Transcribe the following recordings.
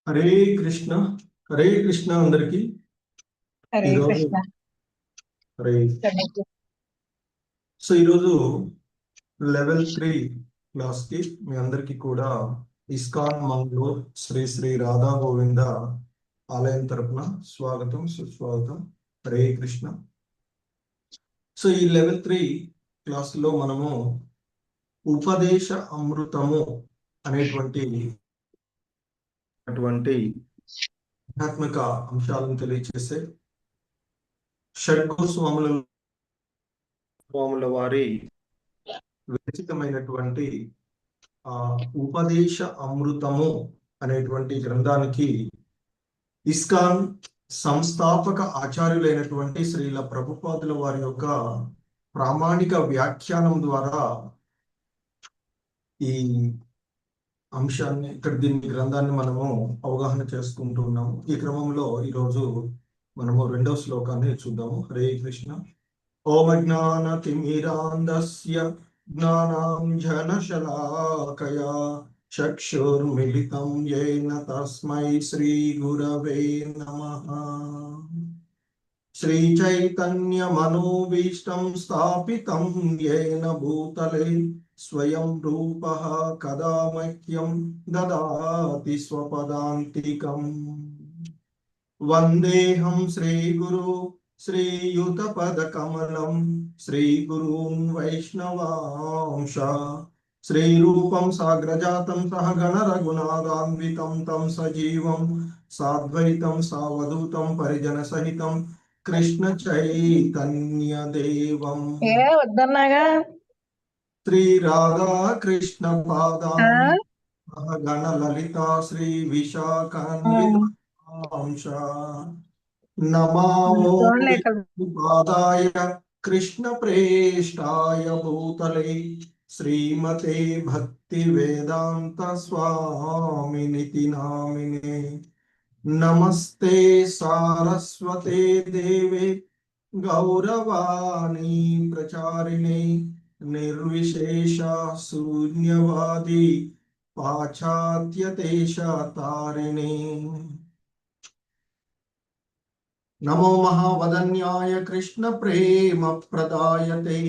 హరే కృష్ణ. హరే కృష్ణ అందరికి. హరే ఈరోజు కృష్ణ. హరే ఈరోజు లెవెల్ 3 క్లాస్ కి మీ అందరికి కూడా ఇస్కాన్ మంగళూర్ శ్రీ శ్రీ రాధా గోవింద ఆలయం తరపున స్వాగతం, సుస్వాగతం. హరే కృష్ణ. ఈ లెవెల్ 3 క్లాస్ లో మనము ఉపదేశ అమృతము అనేటువంటి ఆధ్యాత్మిక అంశాలను తెలియచేసే షడ్గు స్వాముల వారి విరచితమైనటువంటి ఉపదేశ అమృతము అనేటువంటి గ్రంథానికి ఇస్కాన్ సంస్థాపక ఆచార్యులైనటువంటి శ్రీల ప్రభుపాదుల వారి యొక్క ప్రామాణిక వ్యాఖ్యానం ద్వారా ఈ అంశాన్ని దీని గ్రంథాన్ని మనము అవగాహన చేసుకుంటూ ఉన్నాము. ఈ క్రమంలో ఈరోజు మనము 2వ శ్లోకాన్ని చూద్దాము. హరే కృష్ణ. ఓం అజ్ఞానతిమిరాంధస్య జ్ఞానాంజనశలాకయా చక్షుర్మిలితం యేన తస్మై శ్రీగురవే నమః. శ్రీచైతన్యమనోభీష్టం స్థాపితం యేన భూతలే స్వయం రూపః కదా మహ్యం దదాతి స్వపదాంతికం. వందేహం శ్రీగురు శ్రీయుతపదకమలం శ్రీగురూన్ వైష్ణవాంశ శ్రీరూపం సాగ్రజాతం సహగణ రఘునాథాన్వితం తం సజీవం సాద్వైతం సావధూతం పరిజన సహితం కృష్ణ చైతన్య దేవం వద్దన్నాగా శ్రీ రాధా కృష్ణ పాదాన్ సహగణ లలిత శ్రీ విశాఖాన్వితాంశ నమో పాదాయ కృష్ణ ప్రేష్టాయ భూతలే శ్రీమతే భక్తి వేదాంత స్వామినితి నామినే. నమస్తే సారస్వతే దేవే గౌరవాణి ప్రచారిణే నిర్విశేష శూన్యవాది పాశ్చాత్య దేశ తారిణే. నమో మహావదన్యాయ కృష్ణ ప్రేమ ప్రదాయతే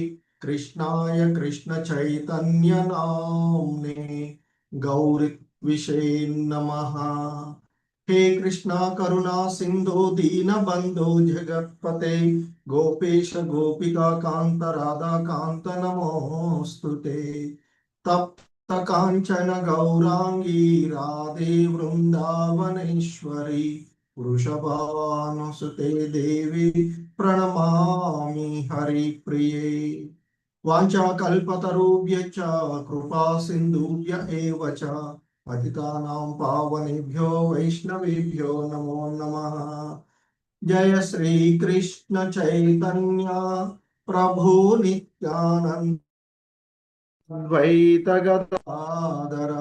కృష్ణాయ కృష్ణ చైతన్య నామ్నే గౌరీ విషే నమః. హే కృష్ణ కరుణా సింధు దీన బంధు జగత్పతే గోపేశ గోపికా కాంత రాధా కాంత నమోస్తుతే. తప్త కాంచన గౌరాంగీ రాధే వృందావనేశ్వరి వృషభానుసుతే దేవి ప్రణమామి హరిప్రియే. వాంఛాకల్పతరుభ్యశ్చ కృపా సింధుభ్య ఏవ చ పతితానాం పావనేభ్యో వైష్ణవేభ్యో నమో నమః. జయ శ్రీ కృష్ణ చైతన్య ప్రభు నిత్యానంద ద్వైత గదాధర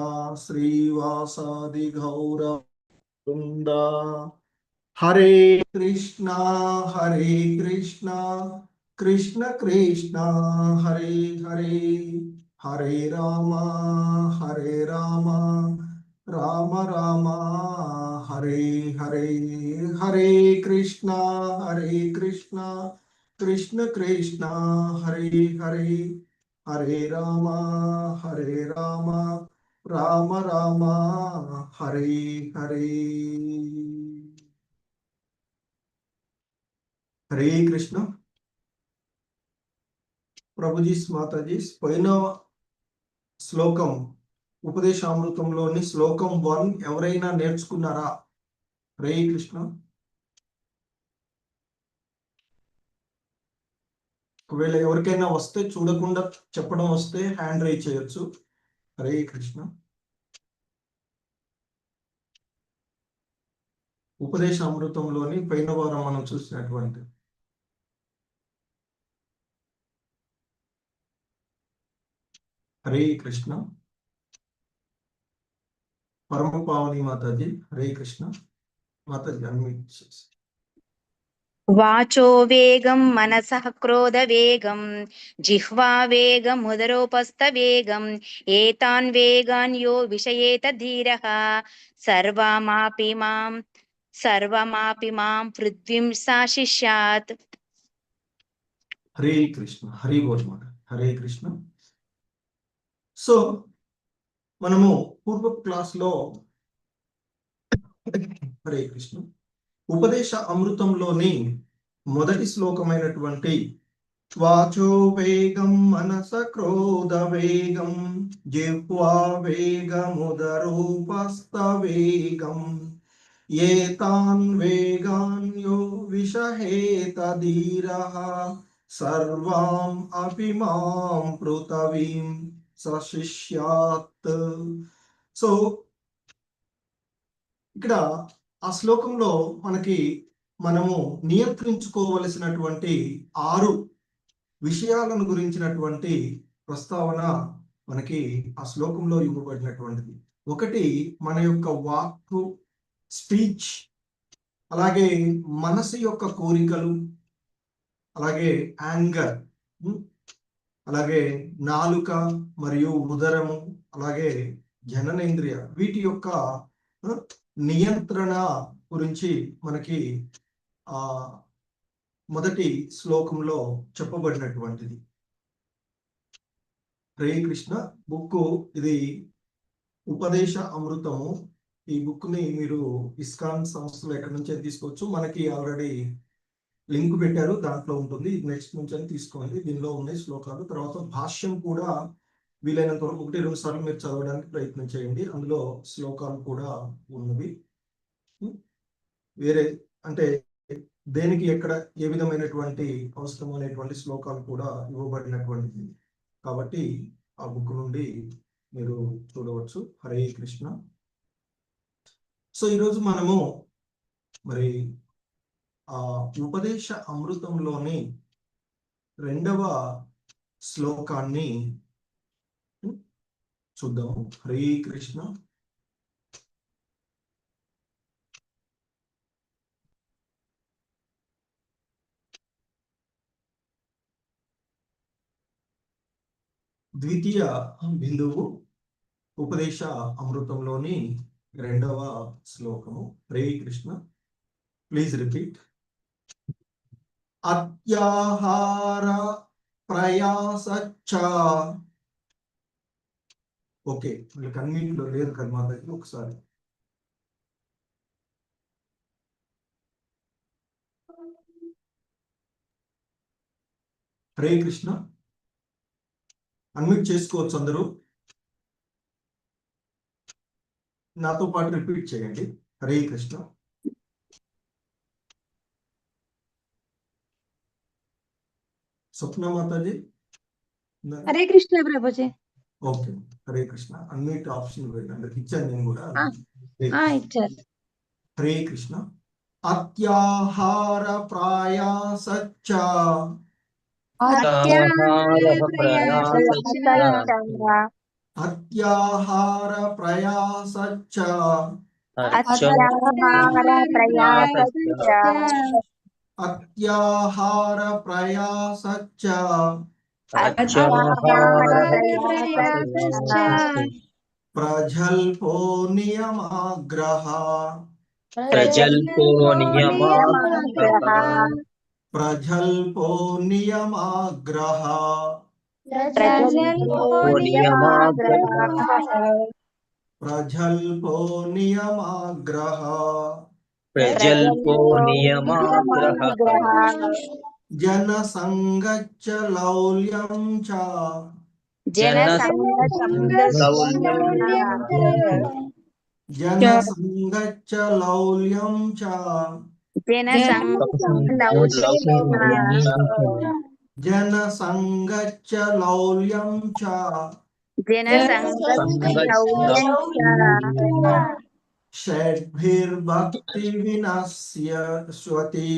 శ్రీవాసాది గౌర వృంద. హరే కృష్ణ కృష్ణ కృష్ణ హరే హరే హరే రామ రామ రామ హరే హరే. హరే కృష్ణ కృష్ణ కృష్ణ హరే హరే హరే రామ రామ రామ హరే హరే. హరే కృష్ణ. ప్రభుజీస్ మాతాజీస్ పోయిన శ్లోకం ఉపదేశామృతంలోని శ్లోకం 1 ఎవరైనా నేర్చుకున్నారా? హరే కృష్ణ. ఒకవేళ ఎవరికైనా వస్తే, చూడకుండా చెప్పడం వస్తే హ్యాండ్ రైజ్ చేయొచ్చు. హరే కృష్ణ. ఉపదేశామృతంలోని పైన వారం మనం చూసినటువంటి హరే కృష్ణ. పరమ పావని మాతాజీ హరే కృష్ణ. మాతాజీ అన్మ్యూట్ చేసి. వాచో వేగం మనసః క్రోధ వేగం జిహ్వా వేగముదరోపస్థ వేగం ఏతాన్ వేగాన్ యో విషయేత ధీరః సర్వమాపి మాం పృథ్వీం శాసిష్యాత్. హరే కృష్ణ. హరి బోల్ మాట. హరే కృష్ణ. సో మనము పూర్వ క్లాస్లో హరే కృష్ణ ఉపదేశ అమృతంలోని మొదటి శ్లోకమైనటువంటి వాచో వేగం మనస క్రోధ వేగం జిహ్వా వేగముదరూపస్థ వేగం ఏతాన్ వేగాన్ యో విషహేత ధీరః సర్వాం అపి మాం పృథవీం సశిష్యాత్. సో ఇక్కడ ఆ శ్లోకంలో మనము నియంత్రించుకోవలసినటువంటి 6 విషయాలను గురించినటువంటి ప్రస్తావన మనకి ఆ శ్లోకంలో ఇవ్వబడినటువంటిది. ఒకటి మన యొక్క వాక్కు, స్పీచ్, అలాగే మనసు యొక్క కోరికలు, అలాగే యాంగర్, అలాగే నాలుక మరియు ఉదరము, అలాగే జననేంద్రియ, వీటి యొక్క నియంత్రణ గురించి మనకి మొదటి శ్లోకంలో చెప్పబడినటువంటిది. హరే కృష్ణ. బుక్ ఇది ఉపదేశ అమృతము. ఈ బుక్ ని మీరు ఇస్కాన్ సంస్థలో ఎక్కడి నుంచే తీసుకోవచ్చు. మనకి ఆల్రెడీ లింక్ పెట్టారు, దాంట్లో ఉంటుంది. నెక్స్ట్ నుంచి అని తీసుకోండి. దీనిలో ఉన్నాయి శ్లోకాలు. తర్వాత భాష్యం కూడా వీలైనంత వరకు 1-2 సార్లు మీరు చదవడానికి ప్రయత్నం చేయండి. అందులో శ్లోకాలు కూడా ఉన్నవి. వేరే అంటే దేనికి ఎక్కడ ఏ విధమైనటువంటి అవసరం అనేటువంటి శ్లోకాలు కూడా ఇవ్వబడినటువంటిది. కాబట్టి ఆ బుక్ నుండి మీరు చూడవచ్చు. హరే కృష్ణ. సో ఈరోజు మనము మరి ఆ ఉపదేశ అమృతంలోని 2వ శ్లోకాన్ని చూద్దాము. హరే కృష్ణ. ద్వితీయ బిందువు ఉపదేశ అమృతంలోని 2వ శ్లోకము. హరే కృష్ణ. Please repeat. అత్యాహార ప్రయాసచ్చ. ఓకే, వీళ్ళకి అన్నింటిలో లేదు కదా మా దగ్గర. ఒకసారి హరే కృష్ణ. అన్మ్యూట్ చేసుకోవచ్చు అందరూ. నాతో పాటు రిపీట్ చేయండి. హరే కృష్ణ. స్వప్న Mataji. Hare Krishna Prabhuji. Okay, Hare Krishna. Unmute option అందరికి ఇచ్చాను నేను కూడా. ఇచ్చారు. హరే కృష్ణ. అత్యాహార ప్రయాసచ్చ. అత్యాహార ప్రయాసచ్చ. అత్యాహార ప్రయాసచ్చ. ప్రజల్పో నియమాగ్రహ. ప్రజల్పో నియమాగ్రహ. ప్రజల్పో నియమాగ్రహ. జనసంగచ్చ లౌల్యం చ. జనసంగచ్చ లౌల్యం చ. జనసంగచ్చ లౌల్యం చ. షడ్భిర్భక్తి వినశ్యతి.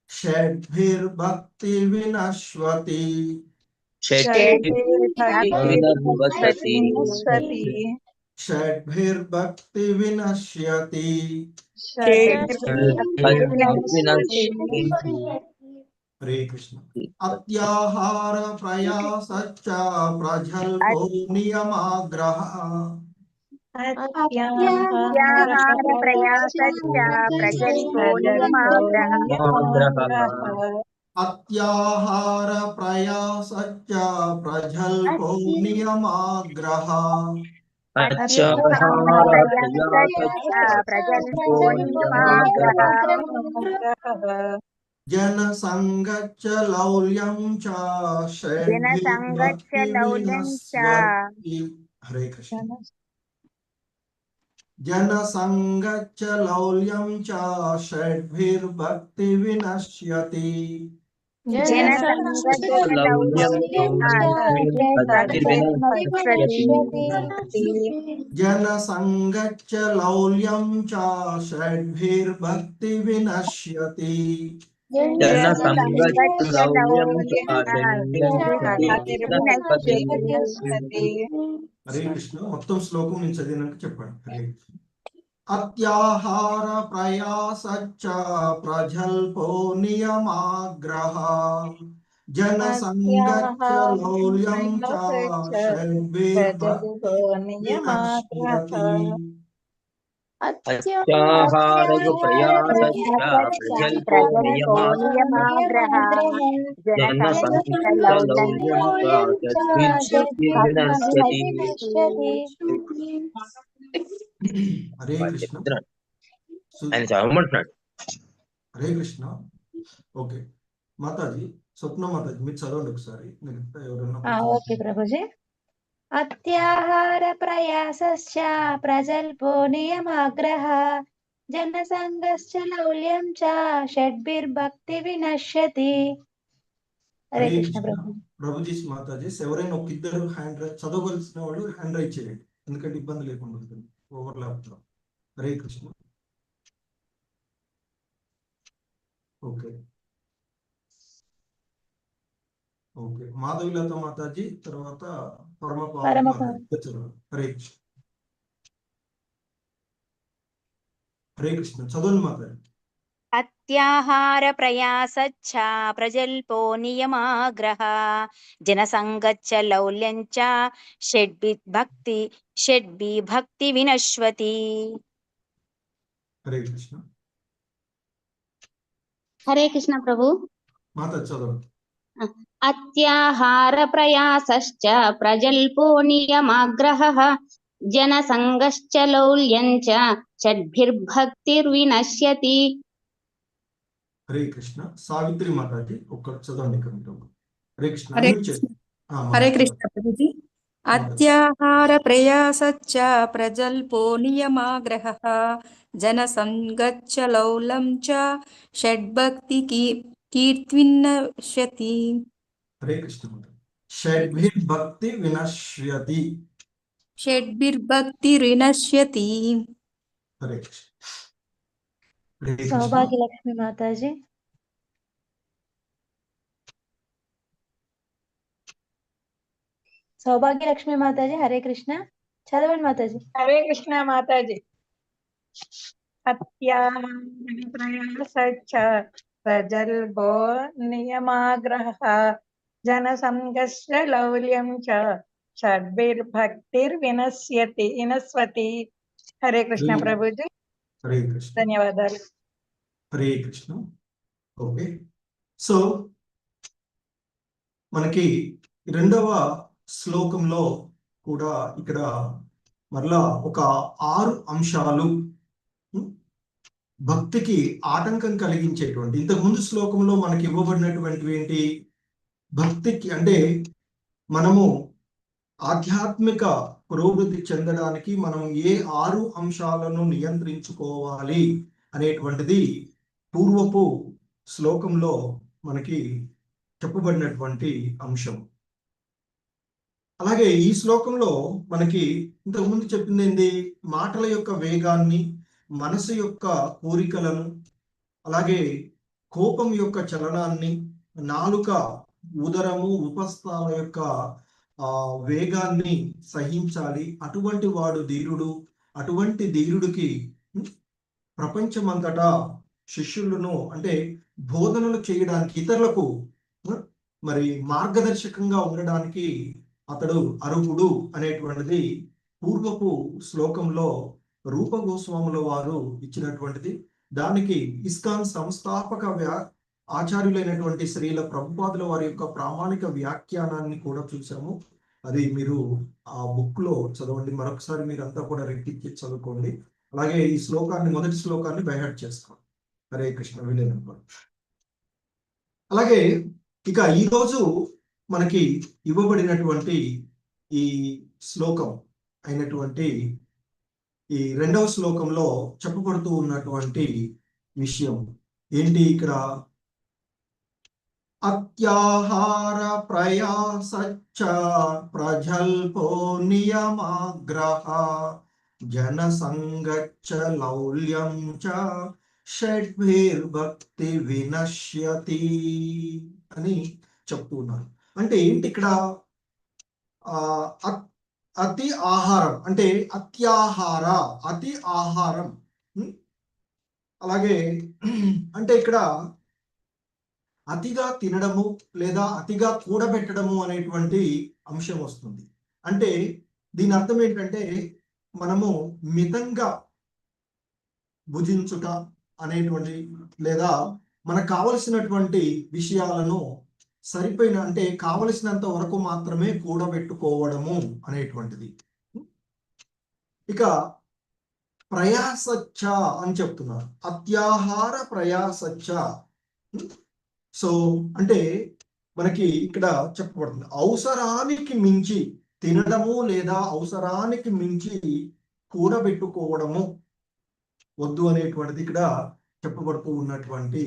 షడ్భిర్భక్తి వినశ్వతి. షడ్భిర్భక్తి వినశ్యతి. హరే కృష్ణ. అత్యాహార ప్రయాసచ్చ ప్రజల్పో నియమాగ్రహ. అత్యాహార ప్రయాసచ్చ ప్రజల్పో నియమాగ్రహః. అత్యాహార ప్రయాసచ్చ ప్రజల్పో నియమాగ్రహ. అత్యాహార ప్రయాసచ్చ ప్రజల్పో నియమాగ్రహః. జనసంగచ్చ లౌల్యం చ జనసంగచ్చ షడ్భిర్భక్తి లౌల్యం చ. వినశ్యతి. హరే కృష్ణ. జనసంగచ్చ లౌల్యం చ షడ్భిర్భక్తి వినశ్యతి. జనసంగచ్చ లౌల్యం జనసంగచ్చ లౌల్యం చ షడ్భిర్భక్తి వినశ్యతి. హరే కృష్ణ. మొత్తం శ్లోకం నేను చదివినాక చెప్పండి. హరే కృష్ణ. అత్యాహార ప్రయాసచ్చ ప్రజల్పో నియమాగ్రహ. జనసంగచ్చ లౌల్యం చ షడ్భిర్భక్తి వినశ్యతి. అత్యాహార ప్రయాసచ్చ ప్రజల్పో నియమాగ్రహః. జనసంగచ్చ లౌల్యం చ షడ్భిర్భక్తి వినశ్యతి. హరే కృష్ణ. ఆయన చదవమంటున్నాడు. హరే కృష్ణ. ఓకే మాతాజీ, స్వప్న మాతాజీ మీరు చదవండి ఒకసారి. మిగతా ఎవరైనా ఓకే ప్రభుజీ. అత్యాహార ప్రయాసశ్చ ప్రజల్పో నియమాగ్రహ. జనసంగశ్చ లౌల్యం చ షడ్భిర్భక్తి వినశ్యతి. హరే కృష్ణ ప్రభు. ప్రభుజీ మాతాజీ ఎవరైనా ఒక ఇద్దరు హ్యాండ్ రైజ్ చదవవలసిన వాళ్ళు హ్యాండ్ రైజ్ చేయండి, ఎందుకంటే ఇబ్బంది లేకుండా ఉంటుంది ఓవర్లాప్ లో. హరే కృష్ణ. ఓకే ఓకే మాధవిలత మాతాజీ, తర్వాత పరమపావని మాతాజీ. హరే కృష్ణ. హరే కృష్ణ. చదవండి మాతాజీ. అత్యాహార ప్రయాసచ్చ ప్రజల్పో నియమాగ్రహ. జనసంగచ్చ లౌల్యం చ షడ్భిర్భక్తి వినశ్వతి. హరే కృష్ణ. హరే కృష్ణ ప్రభు. మాతాజీ చదవండి. అత్యాహార ప్రయాసశ్చ ప్రజల్పో నియమాగ్రహః. జనసంగశ్చ లౌల్యం చ షడ్భిర్భక్తిర్వినశ్యతి. హరే కృష్ణ. సావిత్రి మాతాజీ ఒక్కటి చదవండి. హరే కృష్ణ. హరే unmute చేయండి. హరే కృష్ణ ప్రభుజీ. అత్యాహార ప్రయాసచ్చ ప్రజల్పో నియమాగ్రహః. జనసంగచ్చ లౌలం చ షడ్భక్తి కీర్తివినశ్యతి. హరే కృష్ణ. షడ్భిర్భక్తి వినశ్యతి. షడ్భిర్భక్తిర్వినశ్యతి. హరే కృష్ణ. హరే కృష్ణ. సౌభాగ్య లక్ష్మి మాతాజీ. సౌభాగ్య లక్ష్మి మాతాజీ. హరే కృష్ణ. చదవండి మాతాజీ. హరే కృష్ణ మాతాజీ. అత్యాహార ప్రయాసచ్చ ప్రజల్పో నియమాగ్రహః. జనసంగశ్చ లౌల్యం చ షడ్భిర్భక్తిర్వినశ్యతి. హరే కృష్ణ ప్రభుజీ. హరే కృష్ణ. ధన్యవాదాలు. హరే కృష్ణ. ఓకే సో మనకి రెండవ శ్లోకంలో కూడా ఇక్కడ మరలా ఒక 6 అంశాలు భక్తికి ఆటంకం కలిగించేటువంటి, ఇంతకుముందు శ్లోకంలో మనకి ఇవ్వబడినటువంటివి ఏంటి? భక్తికి అంటే మనము ఆధ్యాత్మిక పురోగతి చెందడానికి మనం ఏ 6 అంశాలను నియంత్రించుకోవాలి అనేటువంటిది పూర్వపు శ్లోకంలో మనకి చెప్పబడినటువంటి అంశం. అలాగే ఈ శ్లోకంలో మనకి ఇంతకుముందు చెప్పింది ఏంటి? మాటల యొక్క వేగాన్ని, మనసు యొక్క కోరికలను, అలాగే కోపం యొక్క చలనాన్ని, నాలుక, ఉదరము, ఉపస్థాల యొక్క వేగాన్ని సహించాలి. అటువంటి వాడు ధీరుడు. అటువంటి ధీరుడికి ప్రపంచమంతటా శిష్యులను అంటే బోధనలు చేయడానికి ఇతరులకు మరి మార్గదర్శకంగా ఉండడానికి అతడు అర్హుడు అనేటువంటిది పూర్వపు శ్లోకంలో రూప గోస్వాముల వారు ఇచ్చినటువంటిది. దానికి ఇస్కాన్ సంస్థాపక ఆచార్యులైనటువంటి శ్రీల ప్రభుపాదుల వారి యొక్క ప్రామాణిక వ్యాఖ్యానాన్ని కూడా చూసాము. అది మీరు ఆ బుక్ లో చదవండి. మరొకసారి మీరు అంతా కూడా రెక్కించి చదువుకోండి. అలాగే ఈ శ్లోకాన్ని, మొదటి శ్లోకాన్ని బైహార్ట్ చేసుకోండి. హరే కృష్ణ విలీనం. అలాగే ఇక ఈరోజు మనకి ఇవ్వబడినటువంటి ఈ శ్లోకం అయినటువంటి ఈ 2వ శ్లోకంలో చెప్పబడుతూ ఉన్నటువంటి విషయం ఏంటి? ఇక్కడ అత్యాహార ప్రయాసచ్చ ప్రజల్పో నియమాగ్రహ జనసంగచ్చ లౌల్యం చ షడ్భిర్భక్తి వినశ్యతి అని చెప్తున్నారు. అంటే ఏంటి ఇక్కడ? అతి ఆహారం అంటే అత్యాహార, అతి ఆహారం. అలాగే అంటే ఇక్కడ అతిగా తినడము లేదా అతిగా కూడబెట్టడము అనేటువంటి అంశం వస్తుంది. అంటే దీని అర్థం ఏంటంటే మనము మితంగా భుజించుట అనేటువంటి లేదా మనకు కావలసినటువంటి విషయాలను సరిపోయిన అంటే కావలసినంత వరకు మాత్రమే కూడబెట్టుకోవడము అనేటువంటిది. ఇక ప్రయాసచ్చ అని చెప్తున్నారు. అత్యాహార ప్రయాసచ్చ. సో అంటే మనకి ఇక్కడ చెప్పబడుతుంది అవసరానికి మించి తినడము లేదా అవసరానికి మించి కూడబెట్టుకోవడము వద్దు అనేటువంటిది ఇక్కడ చెప్పబడుతూ ఉన్నటువంటి.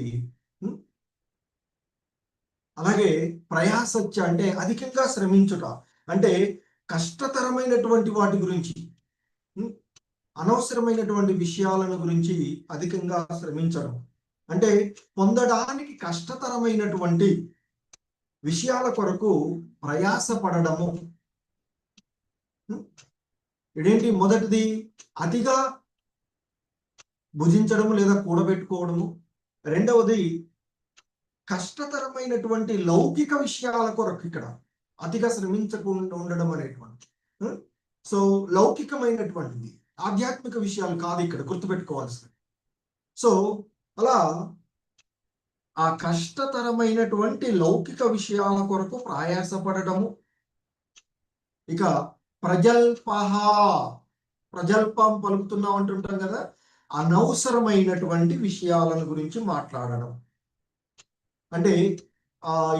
అలాగే ప్రయాసచ్చ అంటే అధికంగా శ్రమించుట, అంటే కష్టతరమైనటువంటి వాటి గురించి, అనవసరమైనటువంటి విషయాలను గురించి అధికంగా శ్రమించడం, అంటే పొందడానికి కష్టతరమైనటువంటి విషయాల కొరకు ప్రయాసపడము. ఇదేంటి? మొదటిది అతిగా భుజించడము లేదా కూడబెట్టుకోవడము. రెండవది కష్టతరమైనటువంటి లౌకిక విషయాల కొరకు ఇక్కడ అతిగా శ్రమించకుండా ఉండడం అనేటువంటి. సో లౌకికమైనటువంటిది, ఆధ్యాత్మిక విషయాలు కాదు ఇక్కడ గుర్తుపెట్టుకోవాల్సింది. సో అలా ఆ కష్టతరమైనటువంటి లౌకిక విషయాల కొరకు ప్రయాసపడటము. ఇక ప్రజల్పం పలుకుతున్నాం అంటుంటాం కదా, అనవసరమైనటువంటి విషయాలను గురించి మాట్లాడడం. అంటే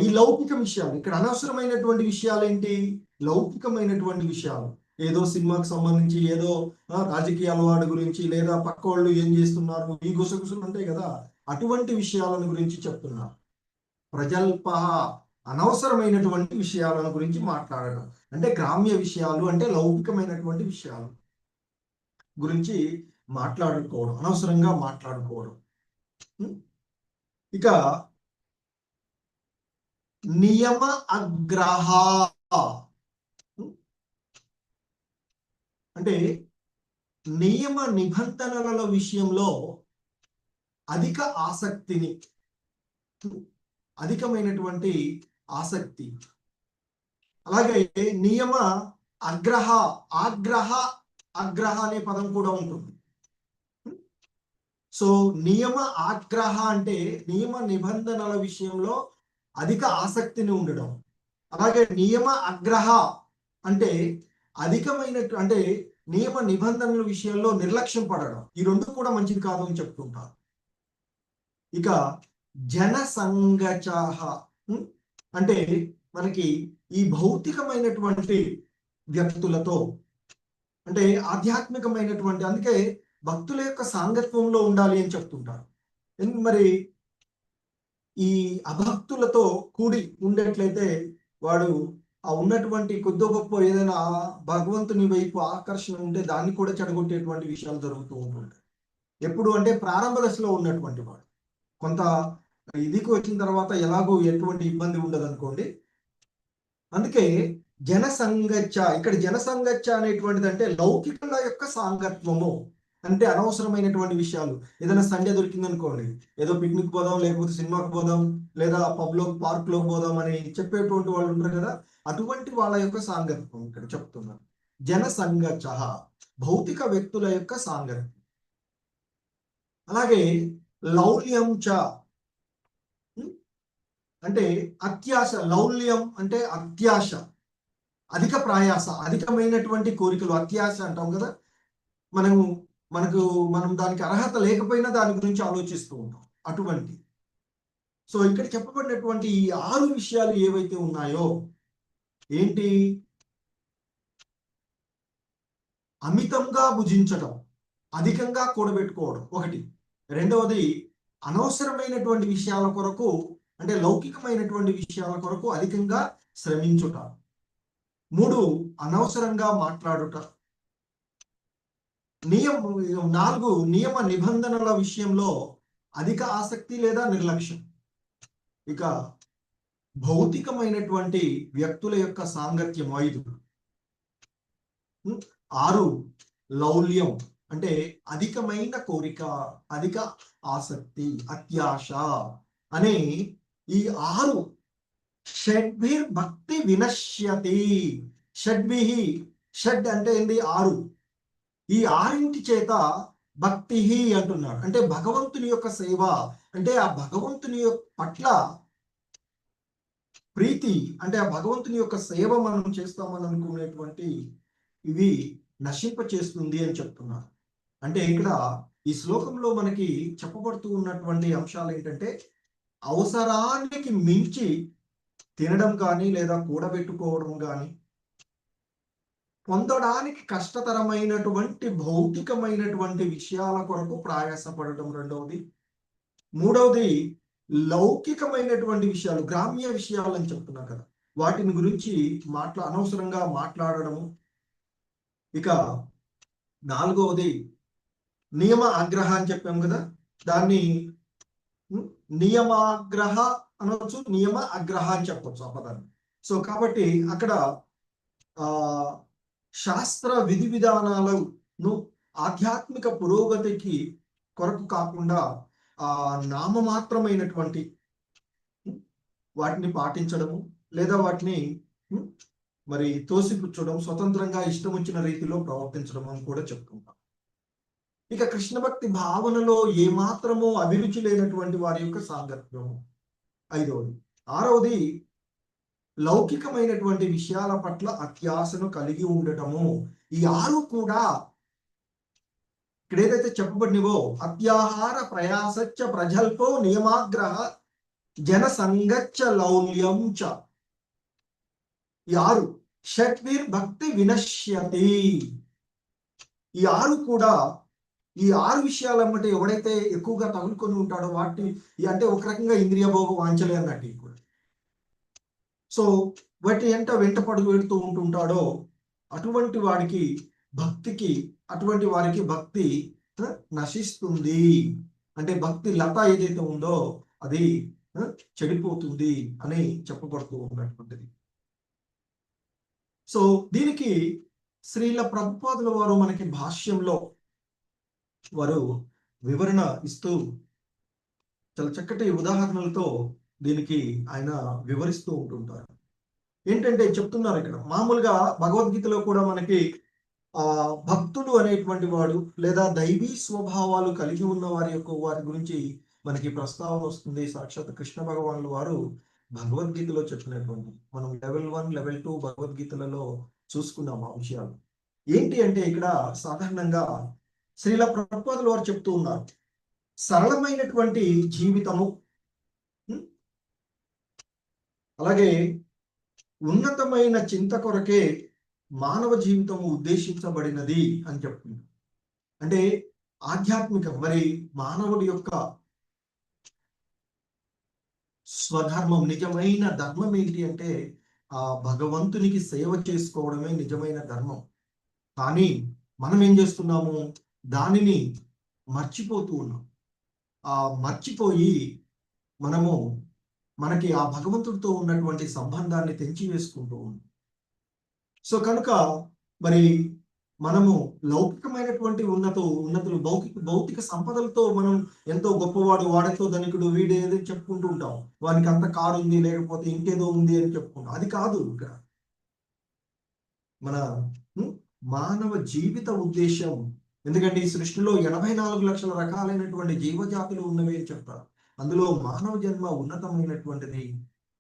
ఈ లౌకిక విషయాలు ఇక్కడ అనవసరమైనటువంటి విషయాలు ఏంటి? లౌకికమైనటువంటి విషయాలు, ఏదో సినిమాకి సంబంధించి, ఏదో రాజకీయాల వాడి గురించి, లేదా పక్క వాళ్ళు ఏం చేస్తున్నారు, ఈ గుసగుసలు ఉంటాయి కదా, అటువంటి విషయాలను గురించి చెప్తున్నారు. ప్రజల్ప అనవసరమైనటువంటి విషయాలను గురించి మాట్లాడడం, అంటే గ్రామ్య విషయాలు, అంటే లౌకికమైనటువంటి విషయాలు గురించి మాట్లాడుకోవడం, అనవసరంగా మాట్లాడుకోవడం. ఇక నియమ అగ్రహ అంటే నియమ నిబంధనల విషయంలో అధిక ఆసక్తిని, అధికమైనటువంటి ఆసక్తి. అలాగే నియమ ఆగ్రహ అనే పదం కూడా ఉంటుంది. సో నియమ ఆగ్రహ అంటే నియమ నిబంధనల విషయంలో అధిక ఆసక్తిని ఉండడం. అలాగే నియమ అగ్రహ అంటే అంటే నియమ నిబంధనల విషయంలో నిర్లక్ష్యం పడడం. ఈ రెండు కూడా మంచిది కాదు అని చెప్తుంటారు. ఇక జనసంగచః అంటే మనకి ఈ భౌతికమైనటువంటి వ్యక్తులతో, అంటే ఆధ్యాత్మికమైనటువంటి, అందుకే భక్తుల యొక్క సాంగత్వంలో ఉండాలి అని చెప్తుంటారు. మరి ఈ అభక్తులతో కూడి ఉండేట్లయితే వాడు ఆ ఉన్నటువంటి కొద్ది గొప్ప ఏదైనా భగవంతుని వైపు ఆకర్షణ ఉంటే దాన్ని కూడా చెడగొట్టేటువంటి విషయాలు జరుగుతూ ఉంటుంటాయి. ఎప్పుడు అంటే ప్రారంభ దశలో ఉన్నటువంటి వాడు కొంత ఇదికి వచ్చిన తర్వాత ఎలాగో ఎటువంటి ఇబ్బంది ఉండదు అనుకోండి. అందుకే జనసంగచ్చ, ఇక్కడ జనసంగచ్చ అనేటువంటిది అంటే లౌకికుల యొక్క సాంగత్వము, అంటే అనవసరమైనటువంటి విషయాలు. ఏదైనా సండే దొరికింది అనుకోండి, ఏదో పిక్నిక్ పోదాం, లేకపోతే సినిమాకి పోదాం, లేదా పబ్లో పార్క్ లో పోదాం అని చెప్పేటువంటి వాళ్ళు ఉంటారు కదా, అటువంటి వాళ్ళ యొక్క సాంగత్వం ఇక్కడ చెప్తున్నారు. జనసంగచ్చ, భౌతిక వ్యక్తుల యొక్క సాంగత్యం. అలాగే లౌల్యం చ అంటే అత్యాశ. లౌల్యం అంటే అత్యాశ, అధిక ప్రయాస, అధికమైనటువంటి కోరికలు. అత్యాశ అంటాం కదా, మనం దానికి అర్హత లేకపోయినా దాని గురించి ఆలోచిస్తూ ఉంటాం, అటువంటి. సో ఇక్కడ చెప్పబడినటువంటి ఈ 6 విషయాలు ఏవైతే ఉన్నాయో ఏంటి? అమితంగా భుజించడం, అధికంగా కూడబెట్టుకోవడం ఒకటి. రెండవది అనవసరమైనటువంటి విషయాల కొరకు, అంటే లౌకికమైనటువంటి విషయాల కొరకు అధికంగా శ్రమించుట. 3 అనవసరంగా మాట్లాడుట. 4 నియమ నిబంధనల విషయంలో అధిక ఆసక్తి లేదా నిర్లక్ష్యం. ఇక భౌతికమైనటువంటి వ్యక్తుల యొక్క సాంగత్యం 5. 6 లౌల్యం అంటే అధికమైన కోరిక, అధిక ఆసక్తి, అత్యాశ అనే ఈ 6 షడ్భిర్ భక్తి వినశ్యతి. షడ్భిహి, షడ్ అంటే ఏంది? 6. ఈ 6 చేత భక్తి అంటున్నాడు, అంటే భగవంతుని యొక్క సేవ, అంటే ఆ భగవంతుని పట్ల ప్రీతి, అంటే ఆ భగవంతుని యొక్క సేవ మనం చేస్తామని అనుకునేటువంటి ఇవి నశింప చేస్తుంది అని చెప్తున్నారు. అంటే ఇక్కడ ఈ శ్లోకంలో మనకి చెప్పబడుతూ ఉన్నటువంటి అంశాలు ఏంటంటే, అవసరానికి మించి తినడం కానీ లేదా కూడబెట్టుకోవడం కానీ, పొందడానికి కష్టతరమైనటువంటి భౌతికమైనటువంటి విషయాల కొరకు ప్రయాసపడటం రెండవది. 3వది లౌకికమైనటువంటి విషయాలు, గ్రామ్య విషయాలు అని చెప్తున్నా కదా, వాటిని గురించి అనవసరంగా మాట్లాడడము. ఇక 4వది నియమ ఆగ్రహ అని చెప్పాం కదా, దాన్ని నియమాగ్రహ అనవచ్చు, నియమ ఆగ్రహ అని చెప్పవచ్చు ఆ పదాన్ని. సో కాబట్టి అక్కడ శాస్త్ర విధి విధానాలను ఆధ్యాత్మిక పురోగతికి కొరకు కాకుండా నామమాత్రమైనటువంటి వాటిని పాటించడము, లేదా వాటిని మరి తోసిపుచ్చడం, స్వతంత్రంగా ఇష్టం వచ్చిన రీతిలో ప్రవర్తించడం అని కూడా చెప్తుంటాం. ఇక కృష్ణ భక్తి భావనలో ఏమాత్రమో అభిరుచి లేనటువంటి వారి యొక్క సాంగత్యము 5వది. 6వది లౌకికమైనటువంటి విషయాల పట్ల అత్యాశను కలిగి ఉండటము. ఈ 6 కూడా ఇక్కడ ఏదైతే చెప్పబడినవో, అత్యాహార ప్రయాసచ్చ ప్రజల్పో నియమాగ్రహ జనసంగచ్చ లౌల్యం చ, ఈ 6 షట్విర్ భక్తి వినశ్యతి. ఈ 6 కూడా, ఈ 6 విషయాలమ్మటే ఎవడైతే ఎక్కువగా తగులుకొని ఉంటాడో వాటి అంటే ఒక రకంగా ఇంద్రియ భోగ వాంఛలే అన్నట్టు కూడా. సో వాటి వెంట పడుగు పెడుతూ ఉంటుంటాడో అటువంటి వారికి భక్తి నశిస్తుంది. అంటే భక్తి లత ఏదైతే ఉందో అది చెడిపోతుంది అని చెప్పబడుతూ ఉన్నటువంటిది. సో దీనికి శ్రీల ప్రభుపాదుల వారు మనకి భాష్యంలో వారు వివరణ ఇస్తూ చాలా చక్కటి ఉదాహరణలతో దీనికి ఆయన వివరిస్తూ ఉంటుంటారు. ఏంటంటే చెప్తున్నారు ఇక్కడ, మామూలుగా భగవద్గీతలో కూడా మనకి భక్తులు అనేటువంటి వాడు లేదా దైవీ స్వభావాలు కలిగి ఉన్న వారి గురించి మనకి ప్రస్తావన వస్తుంది. సాక్షాత్ కృష్ణ భగవానులు వారు భగవద్గీతలో చెప్పినటువంటి, మనం లెవెల్ 1 లెవెల్ 2 భగవద్గీతలలో చూసుకున్నాం ఆ విషయాలు. ఏంటి అంటే ఇక్కడ సాధారణంగా శ్రీల ప్రభుపాదుల వారు చెప్తూ ఉన్నారు, సరళమైనటువంటి జీవితము, అలాగే ఉన్నతమైన చింత కొరకే మానవ జీవితము ఉద్దేశించబడినది అని చెప్తుంది. అంటే ఆధ్యాత్మిక, మరి మానవుడి యొక్క స్వధర్మం, నిజమైన ధర్మం ఏంటి అంటే ఆ భగవంతునికి సేవ చేసుకోవడమే నిజమైన ధర్మం. కానీ మనం ఏం చేస్తున్నాము, దానిని మర్చిపోతూ ఉన్నాం. మర్చిపోయి మనకి ఆ భగవంతుడితో ఉన్నటువంటి సంబంధాన్ని తెంచి వేసుకుంటూ ఉన్నాం. సో కనుక మరి మనము లౌకికమైనటువంటి ఉన్నతులు భౌతిక సంపదలతో మనం ఎంతో గొప్పవాడు, వాడితో ధనికుడు, వీడేదో చెప్పుకుంటూ ఉంటాం. వానికి అంత కారు ఉంది, లేకపోతే ఇంకేదో ఉంది అని చెప్పుకుంటాం. అది కాదు ఇక్కడ మన మానవ జీవిత ఉద్దేశం. ఎందుకంటే ఈ సృష్టిలో 84 లక్షల రకాలైనటువంటి జీవజాతులు ఉన్నవి అని చెప్తారు. అందులో మానవ జన్మ ఉన్నతమైనటువంటిది.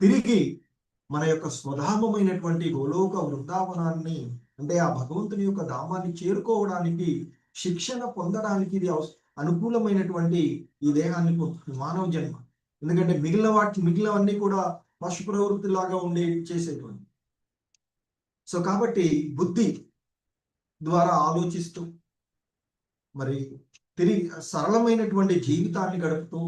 తిరిగి మన యొక్క స్వధామమైనటువంటి గోలోక వృందావనాన్ని, అంటే ఆ భగవంతుని యొక్క ధామాన్ని చేరుకోవడానికి, శిక్షణ పొందడానికి ఇది అనుకూలమైనటువంటి ఈ దేహాన్ని మానవ జన్మ. ఎందుకంటే మిగిలినవన్నీ కూడా పశు ప్రవృత్తి లాగా చేసేటువంటి. సో కాబట్టి బుద్ధి ద్వారా ఆలోచిస్తూ మరి తిరిగి సరళమైనటువంటి జీవితాన్ని గడుపుతూ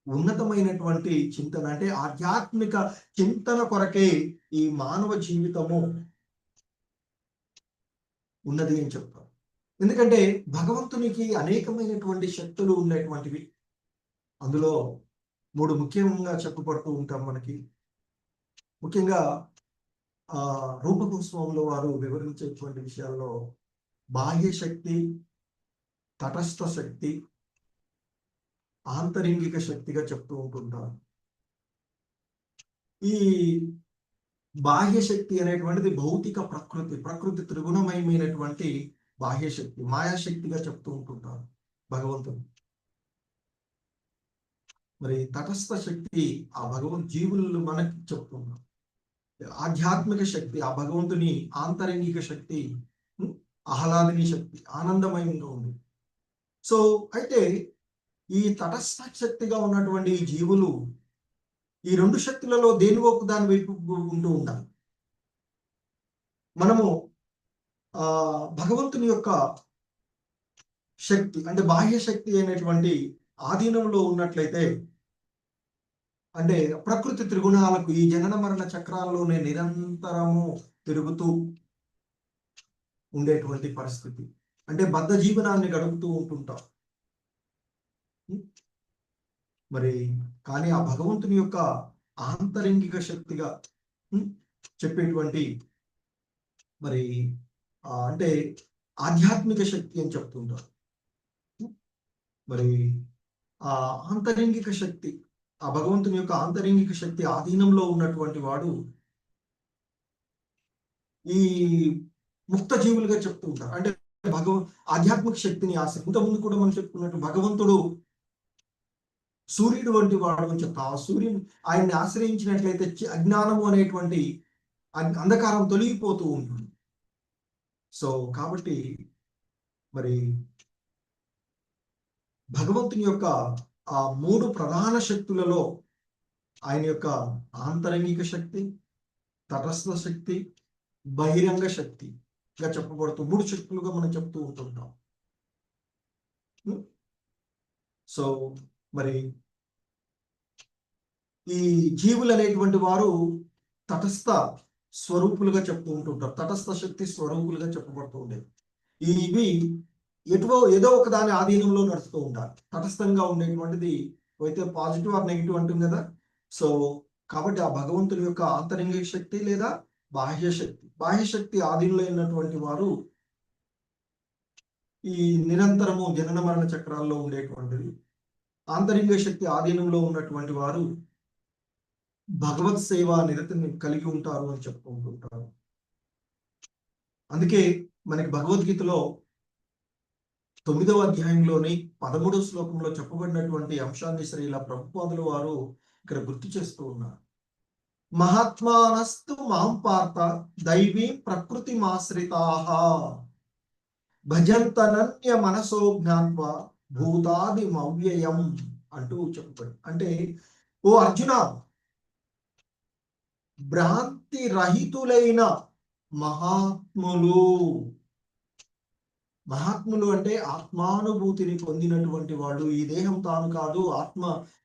ఉన్నతమైనటువంటి చింతన, అంటే ఆధ్యాత్మిక చింతన కొరకే ఈ మానవ జీవితము ఉన్నది అని చెప్తారు. ఎందుకంటే భగవంతునికి అనేకమైనటువంటి శక్తులు ఉండేటువంటివి. అందులో 3 ముఖ్యంగా చెప్పబడుతూ ఉంటాం మనకి. ముఖ్యంగా రూపగోస్వాముల వారు వివరించేటువంటి విషయాల్లో బాహ్య శక్తి, తటస్థ శక్తి, ఆంతరింగిక శక్తిగా చెప్తూ ఉంటుంటారు. ఈ బాహ్య శక్తి అనేటువంటిది భౌతిక ప్రకృతి త్రిగుణమయమైనటువంటి బాహ్య శక్తి, మాయాశక్తిగా చెప్తూ ఉంటుంటారు భగవంతుడు. మరి తటస్థ శక్తి ఆ జీవులు మనకి చెప్తున్నారు. ఆధ్యాత్మిక శక్తి ఆ భగవంతుని ఆంతరంగిక శక్తి, ఆహ్లాదిని శక్తి, ఆనందమయంగా ఉంది. సో అయితే ఈ తటస్థ శక్తిగా ఉన్నటువంటి ఈ జీవులు ఈ 2 శక్తులలో దాని వైపు ఉంటూ ఉండాలి. మనము భగవంతుని యొక్క శక్తి, అంటే బాహ్య శక్తి అనేటువంటి ఆధీనంలో ఉన్నట్లయితే, అంటే ప్రకృతి త్రిగుణాలకు ఈ జనన మరణ చక్రాల్లోనే నిరంతరము తిరుగుతూ ఉండేటువంటి పరిస్థితి, అంటే బద్ధ జీవనాన్ని గడుపుతూ ఉంటుంటాం. మరి కానీ ఆ భగవంతుని యొక్క ఆంతరింగిక శక్తిగా చెప్పేటువంటి మరి అంటే ఆధ్యాత్మిక శక్తి అని చెప్తుంటారు. మరి ఆ ఆంతరింగిక శక్తి, ఆ భగవంతుని యొక్క ఆంతరింగిక శక్తి ఆధీనంలో ఉన్నటువంటి వాడు ఈ ముక్త జీవులుగా చెప్తూ ఉంటారు. అంటే ఆధ్యాత్మిక శక్తిని ఇంతకుముందు కూడా మనం చెప్పుకున్నట్టు భగవంతుడు సూర్యుడు వంటి వాడు అని చెప్తా. ఆ సూర్యుని ఆయన్ని ఆశ్రయించినట్లయితే అజ్ఞానము అనేటువంటి అంధకారం తొలగిపోతూ ఉంటుంది. సో కాబట్టి మరి భగవంతుని యొక్క ఆ 3 ప్రధాన శక్తులలో ఆయన యొక్క ఆంతరంగిక శక్తి, తటస్థ శక్తి, బహిరంగ శక్తిగా చెప్పబడుతూ 3 శక్తులుగా మనం చెప్తూ ఉంటుంటాం. సో మరి ఈ జీవులు అనేటువంటి వారు తటస్థ స్వరూపులుగా చెప్తూ ఉంటుంటారు. తటస్థ శక్తి స్వరూపులుగా చెప్పబడుతూ ఉండేవి. ఇవి ఏదో ఒక దాని ఆధీనంలో నడుస్తూ ఉంటారు. తటస్థంగా ఉండేటువంటిది అయితే పాజిటివ్ ఆర్ నెగిటివ్ అంటుంది కదా. సో కాబట్టి ఆ భగవంతుని యొక్క ఆంతరంగిక శక్తి లేదా బాహ్య శక్తి ఆధీనంలో ఉన్నటువంటి వారు ఈ నిరంతరము జనన మరణ చక్రాల్లో ఉండేటువంటిది. ఆంతరింగ శక్తి ఆధీనంలో ఉన్నటువంటి వారు భగవత్ సేవ నిరతిని కలిగి ఉంటారు అని చెప్పుకుంటుంటారు. అందుకే మనకి భగవద్గీతలో 9వ అధ్యాయంలోని 13వ శ్లోకంలో చెప్పబడినటువంటి అంశాన్ని శ్రీల ప్రభుపాదుల వారు ఇక్కడ గుర్తు చేస్తూ ఉన్నారు. మహాత్మానస్తు మాం పార్థ దైవీ ప్రకృతి మాశ్రితాః భజంతనన్య మనసో జ్ఞాత్వా భూతాది మవ్యయం అంటూ చెప్పబడి, అంటే ఓ అర్జున, భ్రాంతి రహితులైన మహాత్ములు అంటే ఆత్మానుభూతిని పొందినటువంటి వాళ్ళు, ఈ దేహం తాను కాదు ఆత్మ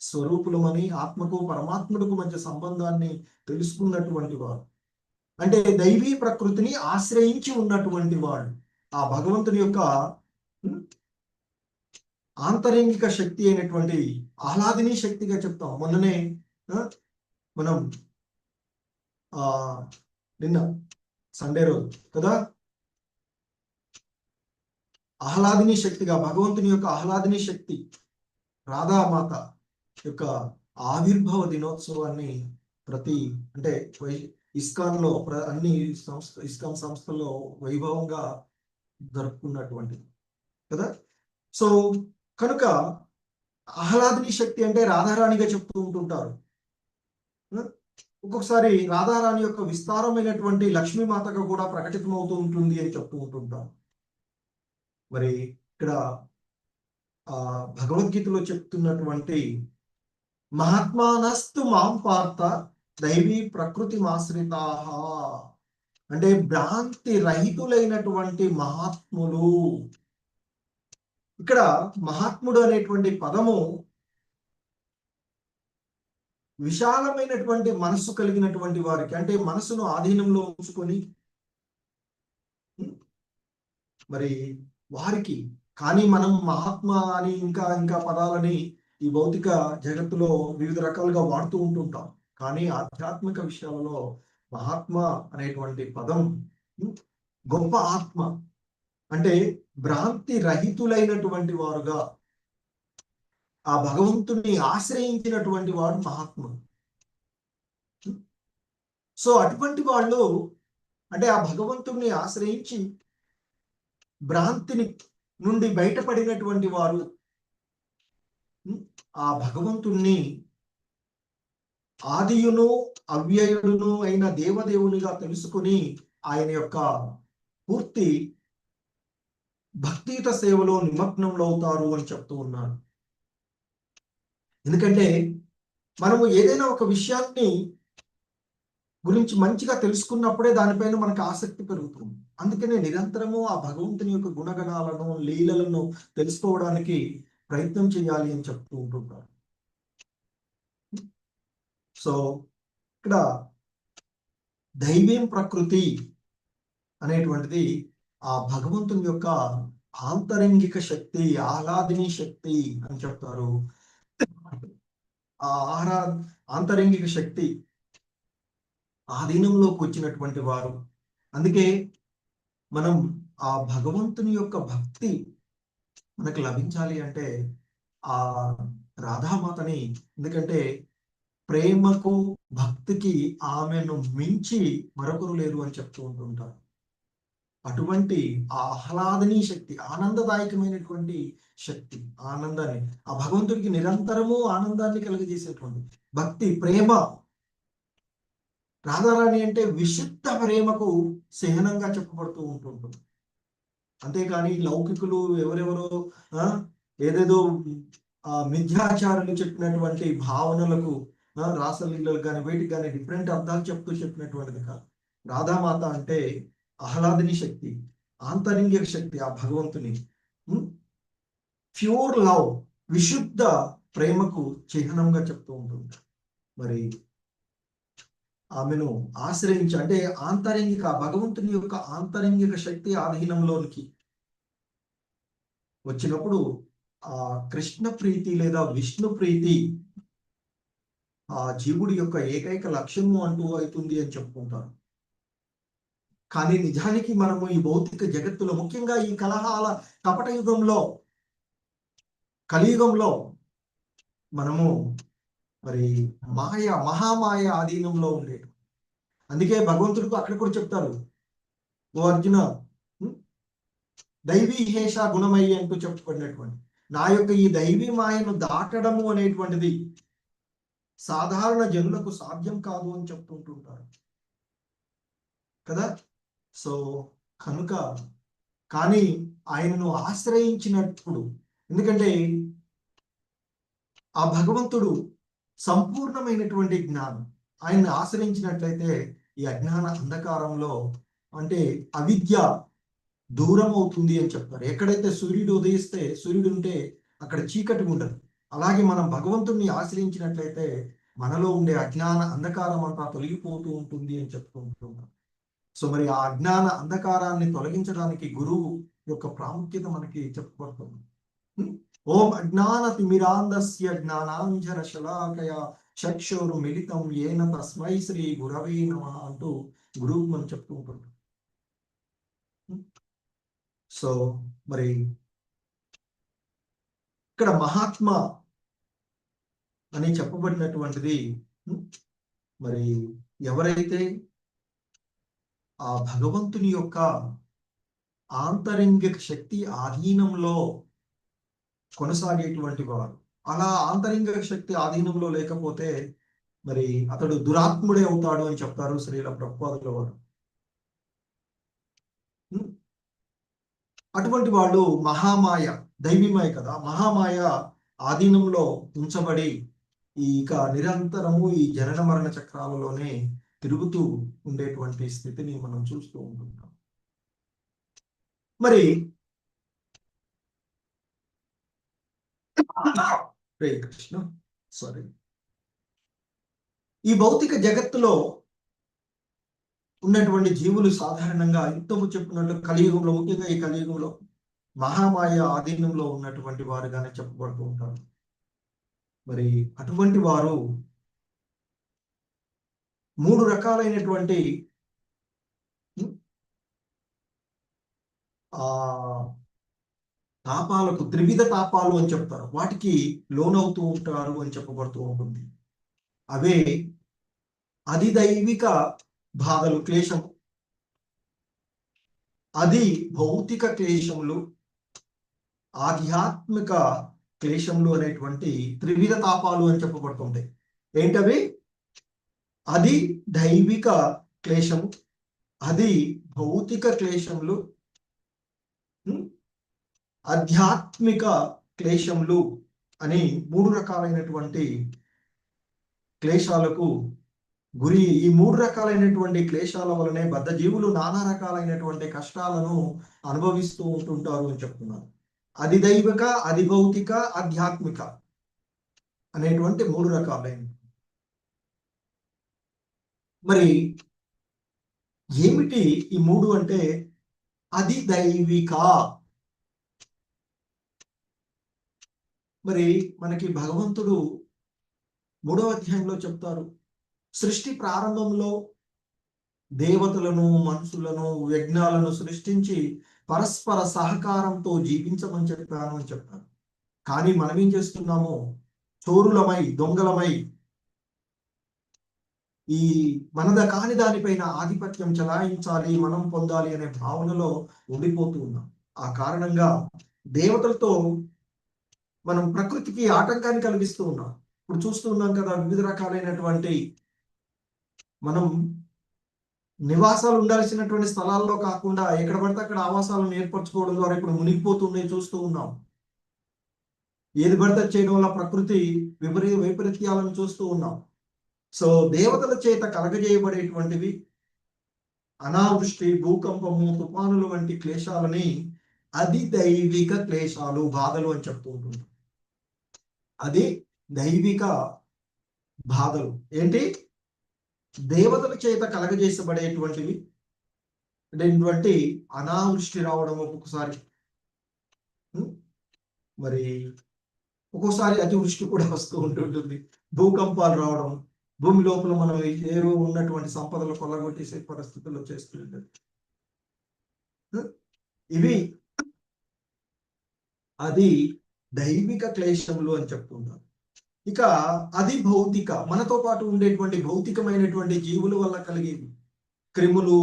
స్వరూపులమని, ఆత్మకు పరమాత్ముడికి మధ్య సంబంధాన్ని తెలుసుకున్నటువంటి వాడు, అంటే దైవీ ప్రకృతిని ఆశ్రయించి ఉన్నటువంటి వాడు, ఆ భగవంతుని యొక్క ఆంతరంగిక శక్తి అయినటువంటి ఆహ్లాదిని శక్తిగా చెప్తాం. మొన్ననే మనం నిన్న సండే రోజు కదా. ఆహ్లాదిని శక్తిగా భగవంతుని యొక్క ఆహ్లాదిని శక్తి రాధామాత యొక్క ఆవిర్భావ దినోత్సవాన్ని అంటే ఇస్కాన్ లో అన్ని ఇస్కాన్ సంస్థల్లో వైభవంగా జరుపుకున్నటువంటిది కదా. సో కనుక ఆహ్లాదిని శక్తి అంటే రాధారాణిగా చెప్తూ ఉంటుంటారు. ఒక్కొక్కసారి రాధారాణి యొక్క విస్తారమైనటువంటి లక్ష్మీమాతగా కూడా ప్రకటితమవుతూ ఉంటుంది అని చెప్తూ ఉంటుంటారు. మరి ఇక్కడ భగవద్గీతలో చెప్తున్నటువంటి మహాత్మానస్తు మాం పార్థ దైవీ ప్రకృతి మాశ్రితాహ అంటే భ్రాంతి రహితులైనటువంటి మహాత్ములు. ఇక్కడ మహాత్ముడు అనేటువంటి పదము విశాలమైనటువంటి మనస్సు కలిగినటువంటి వారికి, అంటే మనసును ఆధీనంలో ఉంచుకొని మరి వారికి. కానీ మనం మహాత్మా అని ఇంకా పదాలని ఈ భౌతిక జగత్తులో వివిధ రకాలుగా వాడుతూ ఉంటుంటాం. కానీ ఆధ్యాత్మిక విషయాలలో మహాత్మ అనేటువంటి పదం గొప్ప ఆత్మ అంటే భ్రాంతి రహితులైనటువంటి వారుగా ఆ భగవంతుని ఆశ్రయించినటువంటి వాడు మహాత్ముడు. సో అటువంటి వాళ్ళు అంటే ఆ భగవంతుని ఆశ్రయించి భ్రాంతిని నుండి బయటపడినటువంటి వారు ఆ భగవంతుణ్ణి ఆదియును అవ్యయుడును అయిన దేవదేవునిగా తెలుసుకుని ఆయన యొక్క పూర్తి భక్తియుత సేవలో నిమగ్నంలో అవుతారు అని చెప్తూ ఉన్నాను. ఎందుకంటే మనము ఏదైనా ఒక విషయాన్ని గురించి మంచిగా తెలుసుకున్నప్పుడే దానిపైన మనకు ఆసక్తి పెరుగుతుంది. అందుకనే నిరంతరము ఆ భగవంతుని యొక్క గుణగణాలను లీలలను తెలుసుకోవడానికి ప్రయత్నం చేయాలి అని చెప్తూ ఉంటుంటారు. సో ఇక్కడ దైవీం ప్రకృతి అనేటువంటిది ఆ భగవంతుని యొక్క ఆంతరంగిక శక్తి, ఆహ్లాదిని శక్తి అని చెప్తారు. ఆ ఆంతరంగిక శక్తి ఆధీనంలోకి వచ్చినటువంటి వారు. అందుకే మనం ఆ భగవంతుని యొక్క భక్తి మనకు లభించాలి అంటే ఆ రాధామాతని, ఎందుకంటే ప్రేమకు భక్తికి ఆమెను మించి మరొకరు లేరు అని చెప్తూ ఉంటుంటారు. అటువంటి ఆహ్లాదనీ శక్తి, ఆనందదాయకమైనటువంటి శక్తి, ఆనందాన్ని ఆ భగవంతుడికి నిరంతరము ఆనందాన్ని కలుగజేసేటువంటి భక్తి, ప్రేమ. రాధారాణి అంటే విశుద్ధ ప్రేమకు చిహ్నంగా చెప్పబడుతూ ఉంటుంటుంది. అంతేకాని లౌకికులు ఎవరెవరో ఏదేదో మిథ్యాచారులు చెప్పినటువంటి భావనలకు, రాసలీలలకు కానీ వేటికి కానీ డిఫరెంట్ అర్థాలు చెప్పినటువంటిది కాదు. రాధామాత అంటే ఆహ్లాదిని శక్తి, ఆంతరింగిక శక్తి, ఆ భగవంతుని ప్యూర్ లవ్, విశుద్ధ ప్రేమకు చిహ్నంగా చెప్తూ ఉంటుంది. మరి ఆమెను ఆశ్రయించి అంటే ఆంతరంగిక భగవంతుని యొక్క ఆంతరంగిక శక్తి ఆధీనంలోనికి వచ్చినప్పుడు ఆ కృష్ణ ప్రీతి లేదా విష్ణు ప్రీతి ఆ జీవుడి యొక్క ఏకైక లక్ష్యము అంటూ అవుతుంది అని చెప్పుకుంటారు. కానీ నిజానికి మనము ఈ భౌతిక జగత్తులో, ముఖ్యంగా ఈ కలహాల కపట యుగంలో, కలియుగంలో మనము మరి మహామాయ ఆధీనంలో ఉండేది. అందుకే భగవంతుడికి అక్కడ కూడా చెప్తారు, ఓ అర్జున దైవీ హేష గుణమయ్యి అంటూ చెప్పబడినటువంటి నా యొక్క ఈ దైవీ మాయను దాటడము అనేటువంటిది సాధారణ జనులకు సాధ్యం కాదు అని చెప్తుంటుంటారు కదా. సో కనుక కానీ ఆయనను ఆశ్రయించినప్పుడు, ఎందుకంటే ఆ భగవంతుడు సంపూర్ణమైనటువంటి జ్ఞానం, ఆయన్ని ఆశ్రయించినట్లయితే ఈ అజ్ఞాన అంధకారంలో అంటే అవిద్య దూరం అవుతుంది అని చెప్తారు. ఎక్కడైతే సూర్యుడు ఉదయిస్తే సూర్యుడు ఉంటే అక్కడ చీకటి ఉండదు. అలాగే మనం భగవంతుడిని ఆశ్రయించినట్లయితే మనలో ఉండే అజ్ఞాన అంధకారం అంతా తొలగిపోతూ ఉంటుంది అని చెప్తూ ఉంటున్నాం. సో మరి ఆ అజ్ఞాన అంధకారాన్ని తొలగించడానికి గురువు యొక్క ప్రాముఖ్యత మనకి చెప్పబడుతుంది. ఓం అజ్ఞానతిమిరాంధస్య జ్ఞానాంజన శలాకయ చక్షురు మిలితం ఏన తస్మై శ్రీ గురవే నమః అంటూ గురువు మనం చెప్తూ ఉంటున్నాం. సో మరి ఇక్కడ మహాత్మ అని చెప్పబడినటువంటిది మరి ఎవరైతే ఆ భగవంతుని యొక్క ఆంతరింగిక శక్తి ఆధీనంలో కొనసాగేటువంటి వారు. అలా ఆంతరింగిక శక్తి ఆధీనంలో లేకపోతే మరి అతడు దురాత్ముడే అవుతాడు అని చెప్తారు శ్రీల ప్రభుపాదుల వారు. అటువంటి వాళ్ళు మహామాయ, దైవీమాయ కదా, మహామాయ ఆధీనంలో ఉంచబడి ఇక నిరంతరము ఈ జనన మరణ చక్రాలలోనే తిరుగుతూ ఉండేటువంటి స్థితిని మనం చూస్తూ ఉంటున్నాం. మరి హరే కృష్ణ, సారీ, ఈ భౌతిక జగత్తులో ఉన్నటువంటి జీవులు సాధారణంగా ఇంతకు చెప్పినట్లు కలియుగంలో, ముఖ్యంగా ఈ కలియుగంలో మహామాయ ఆధీనంలో ఉన్నటువంటి వారుగానే చెప్పబడుతూ ఉంటారు. మరి అటువంటి వారు 3 రకాలైనటువంటి తాపాలకు, త్రివిధ తాపాలు అని చెప్తారు, వాటికి లోనవుతూ ఉంటారు అని చెప్పబడుతూ ఉంటుంది. అవే అధిదైవిక బాధలు, క్లేశం, అది భౌతిక క్లేశములు, ఆధ్యాత్మిక క్లేశములు అనేటువంటి త్రివిధ తాపాలు అని చెప్పబడుతుంటాయి. ఏంటవి? అది దైవిక క్లేశము, అది భౌతిక క్లేశములు, ఆధ్యాత్మిక క్లేశములు అని 3 రకాలైనటువంటి క్లేశాలకు గురి. ఈ 3 రకాలైనటువంటి క్లేశాల వలనే బద్ధ జీవులు నానా రకాలైనటువంటి కష్టాలను అనుభవిస్తూ ఉంటుంటారు అని చెప్తున్నారు. అది దైవిక, అది భౌతిక, ఆధ్యాత్మిక అనేటువంటి 3 రకాలైన. మరి ఏమిటి ఈ 3 అంటే? అది దైవిక. మరి మనకి భగవంతుడు 3వ అధ్యాయంలో చెప్తారు, సృష్టి ప్రారంభంలో దేవతలను, మనుషులను, యజ్ఞాలను సృష్టించి పరస్పర సహకారంతో జీవించమని చెప్పాను అని చెప్తారు. కానీ మనం ఏం చేస్తున్నాము? చోరులమై, దొంగలమై ఈ మనద కాని దానిపైన ఆధిపత్యం చెలాయించాలి, మనం పొందాలి అనే భావనలో ఉండిపోతూ ఉన్నాం. ఆ కారణంగా దేవతలతో మనం ప్రకృతికి ఆటంకాన్ని కలిగిస్తూ ఉన్నాం. ఇప్పుడు చూస్తూ ఉన్నాం కదా, వివిధ రకాలైనటువంటి మనం నివాసాలు ఉండాల్సినటువంటి స్థలాల్లో కాకుండా ఎక్కడ పడితే అక్కడ ఆవాసాలను ఏర్పరచుకోవడం ద్వారా ఇప్పుడు మునిగిపోతున్నాయి, చూస్తూ ఉన్నాం. ఏది పడితే చేయడం వల్ల ప్రకృతి వైపరీత్యాలను చూస్తూ ఉన్నాం. సో దేవతల చేత కలగజేయబడేటువంటివి అనావృష్టి, భూకంపము, తుఫానులు వంటి క్లేశాలని అది దైవిక క్లేశాలు, బాధలు అని చెప్తూ ఉంటున్నాం. అది దైవిక బాధలు. ఏంటి? దేవతల చేత కలగజేసబడేటువంటివి. అటువంటి అనావృష్టి రావడం ఒక్కొక్కసారి, మరి ఒక్కోసారి అతివృష్టి కూడా వస్తూ ఉంటుంటుంది. భూకంపాలు రావడం, భూమి లోపల మనం ఏవో ఉన్నటువంటి సంపదలు కొల్లగొట్టేసే పరిస్థితుల్లో చేస్తుంటుంది. ఇవి అది దైవిక క్లేశములు అని చెప్తున్నారు. ఇక అది భౌతిక, మనతో పాటు ఉండేటువంటి భౌతికమైనటువంటి జీవుల వల్ల కలిగేవి, క్రిములు,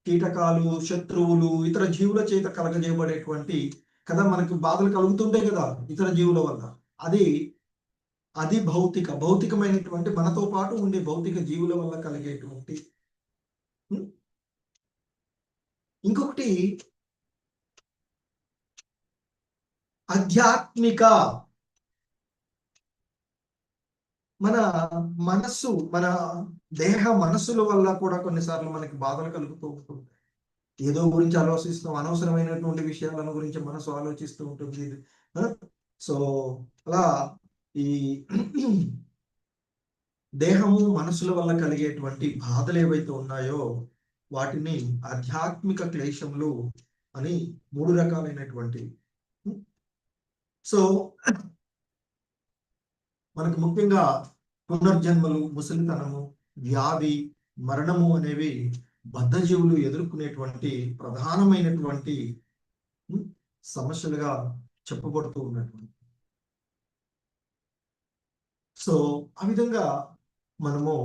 కీటకాలు, శత్రువులు, ఇతర జీవుల చేత కలగజేయబడేటువంటి కదా, మనకు బాధలు కలుగుతుంటాయి కదా ఇతర జీవుల వల్ల. అది భౌతిక, భౌతికమైనటువంటి మనతో పాటు ఉండే భౌతిక జీవుల వల్ల కలిగేటువంటి. ఇంకొకటి ఆధ్యాత్మిక, మన మనస్సు, మన దేహ మనస్సుల వల్ల కూడా కొన్నిసార్లు మనకి బాధలు కలుగుతూ ఉంటుంది. ఏదో గురించి ఆలోచిస్తాం, అనవసరమైనటువంటి విషయాలను గురించి మనసు ఆలోచిస్తూ ఉంటుంది. సో అలా ఈ దేహము, మనసుల వల్ల కలిగేటువంటి బాధలు ఏవైతే ఉన్నాయో వాటిని ఆధ్యాత్మిక క్లేశములు అని 3 రకాలైనటువంటి. సో మనకు ముఖ్యంగా పునర్జన్మలు, ముసలితనము, వ్యాధి, మరణము అనేవి బద్ధజీవులు ఎదుర్కొనేటువంటి ప్రధానమైనటువంటి సమస్యలుగా చెప్పబడుతూ ఉన్నటువంటి. సో ఆ విధంగా మనము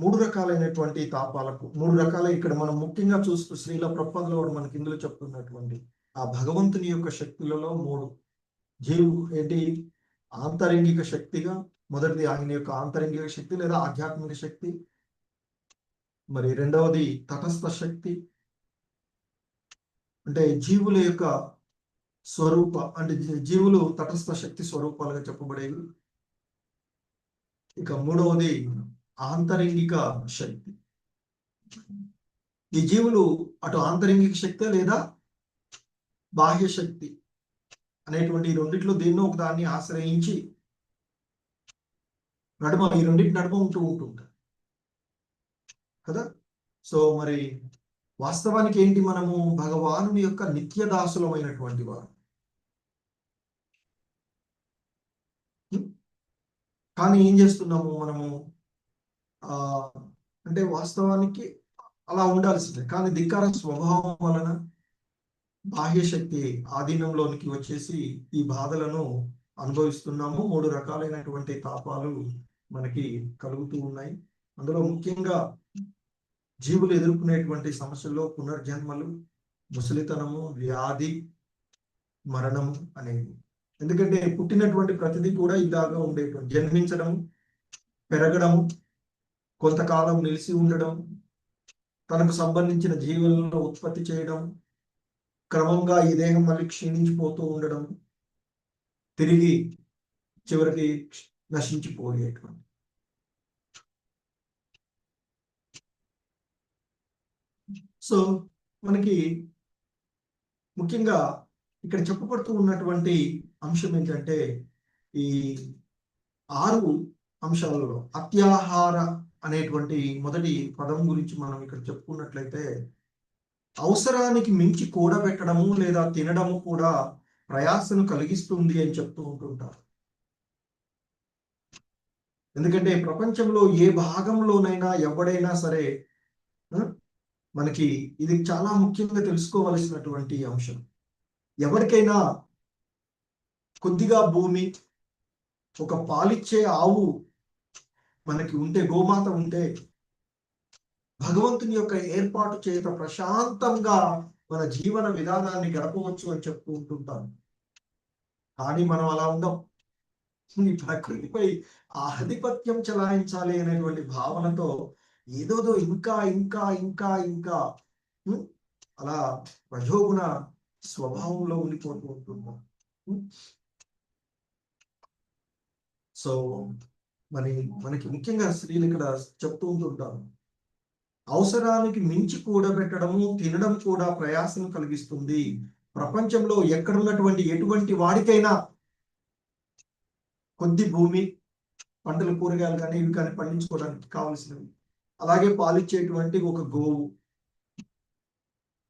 మూడు రకాలైనటువంటి తాపాలకు, మూడు రకాల ఇక్కడ మనం ముఖ్యంగా చూస్తూ శ్రీల ప్రపదలో మనకి ఇందులో చెప్తున్నటువంటి ఆ భగవంతుని యొక్క శక్తులలో మూడు ఏంటి? ఆంతరంగిక శక్తిగా, మొదటిది ఆయన యొక్క ఆంతరంగిక శక్తి లేదా ఆధ్యాత్మిక శక్తి, మరి రెండవది తటస్థ శక్తి అంటే జీవుల యొక్క స్వరూప, అంటే జీవులు తటస్థ శక్తి స్వరూపాలుగా చెప్పబడేవి. ఇక మూడవది ఆంతరంగిక శక్తి. ఈ జీవులు అటు ఆంతరంగిక శక్తి లేదా బాహ్య శక్తి అనేటువంటి ఈ రెండిట్లో దేన్నో ఒక దాన్ని ఆశ్రయించి ఈ రెండింటి నడుమ ఉంటుంటారు కదా. సో మరి వాస్తవానికి ఏంటి? మనము భగవానుని యొక్క నిత్య దాసులమైనటువంటి వారు. కానీ ఏం చేస్తున్నాము మనము? అంటే వాస్తవానికి అలా ఉండాల్సిందే, కానీ ధిక్కార స్వభావం వలన బాహ్య శక్తి ఆధీనంలోనికి వచ్చేసి ఈ బాధలను అనుభవిస్తున్నాము. మూడు రకాలైనటువంటి తాపాలు మనకి కలుగుతూ ఉన్నాయి. అందులో ముఖ్యంగా జీవులు ఎదుర్కొనేటువంటి సమస్యల్లో పునర్జన్మలు, ముసలితనము, వ్యాధి, మరణము అనేవి. ఎందుకంటే పుట్టినటువంటి ప్రతిదీ కూడా ఇలాగా ఉండేటువంటి, జన్మించడం, పెరగడం, కొంతకాలం నిలిచి ఉండడం, తనకు సంబంధించిన జీవులను ఉత్పత్తి చేయడం, క్రమంగా ఈ దేహం మళ్ళీ క్షీణించిపోతూ ఉండడం, తిరిగి చివరికి నశించిపోయేటువంటి. సో మనకి ముఖ్యంగా ఇక్కడ చెప్పబడుతూ ఉన్నటువంటి అంశం ఏంటంటే ఈ 6 అంశాలలో అత్యాహార అనేటువంటి మొదటి పదం గురించి మనం ఇక్కడ చెప్పుకున్నట్లయితే, అవసరానికి మించి కూడబెట్టడము లేదా తినడము కూడా ప్రయాసను కలిగిస్తుంది అని చెప్తూ ఉంటుంటారు. ఎందుకంటే ప్రపంచంలో ఏ భాగంలోనైనా ఎవడైనా సరే మనకి ఇది చాలా ముఖ్యంగా తెలుసుకోవలసినటువంటి అంశం. ఎవరికైనా కొద్దిగా భూమి, ఒక పాలిచ్చే ఆవు మనకి ఉంటే, గోమాత ఉంటే, భగవంతుని యొక్క ఏర్పాటు చేత ప్రశాంతంగా మన జీవన విధానాన్ని గడపవచ్చు అని చెప్తూ ఉంటుంటాను. కానీ మనం అలా ఉండం. ఈ ప్రకృతిపై ఆధిపత్యం చెలాయించాలి అనేటువంటి భావనతో ఏదోదో ఇంకా ఇంకా ఇంకా ఇంకా అలా రజోగుణ స్వభావంలో ఉండిపోతూ ఉంటున్నాం. సో మనకి ముఖ్యంగా స్త్రీలు ఇక్కడ చెప్తూ ఉంటుంటారు, అవసరానికి మించి కూడబెట్టడము, తినడం కూడా ప్రయాసం కలిగిస్తుంది. ప్రపంచంలో ఎక్కడున్నటువంటి ఎటువంటి వాడికైనా కొద్ది భూమి, పంటలు, కూరగాయలు కానీ ఇవి కానీ పండించుకోవడానికి కావలసినవి, అలాగే పాలిచ్చేటువంటి ఒక గోవు,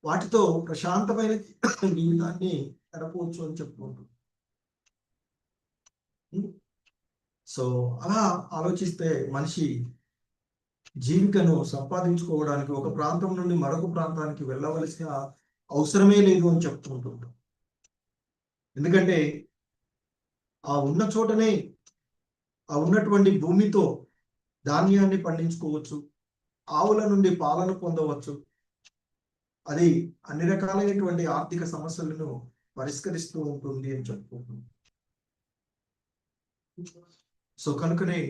వాటితో ప్రశాంతమైన జీవితాన్ని గడపవచ్చు అని చెప్పుకుంటాం. సో అలా ఆలోచిస్తే మనిషి జీవికను సంపాదించుకోవడానికి ఒక ప్రాంతం నుండి మరొక ప్రాంతానికి వెళ్ళవలసిన అవసరమే లేదు అని చెప్పుకుంటుంటాం. ఎందుకంటే ఆ ఉన్న చోటనే ఆ ఉన్నటువంటి భూమితో ధాన్యాన్ని పండించుకోవచ్చు, ఆవుల నుండి పాలను పొందవచ్చు. అది అన్ని రకాలైనటువంటి ఆర్థిక సమస్యలను పరిష్కరిస్తూ ఉంటుంది అని చెప్పుకుంటుంది. సో కనుకనే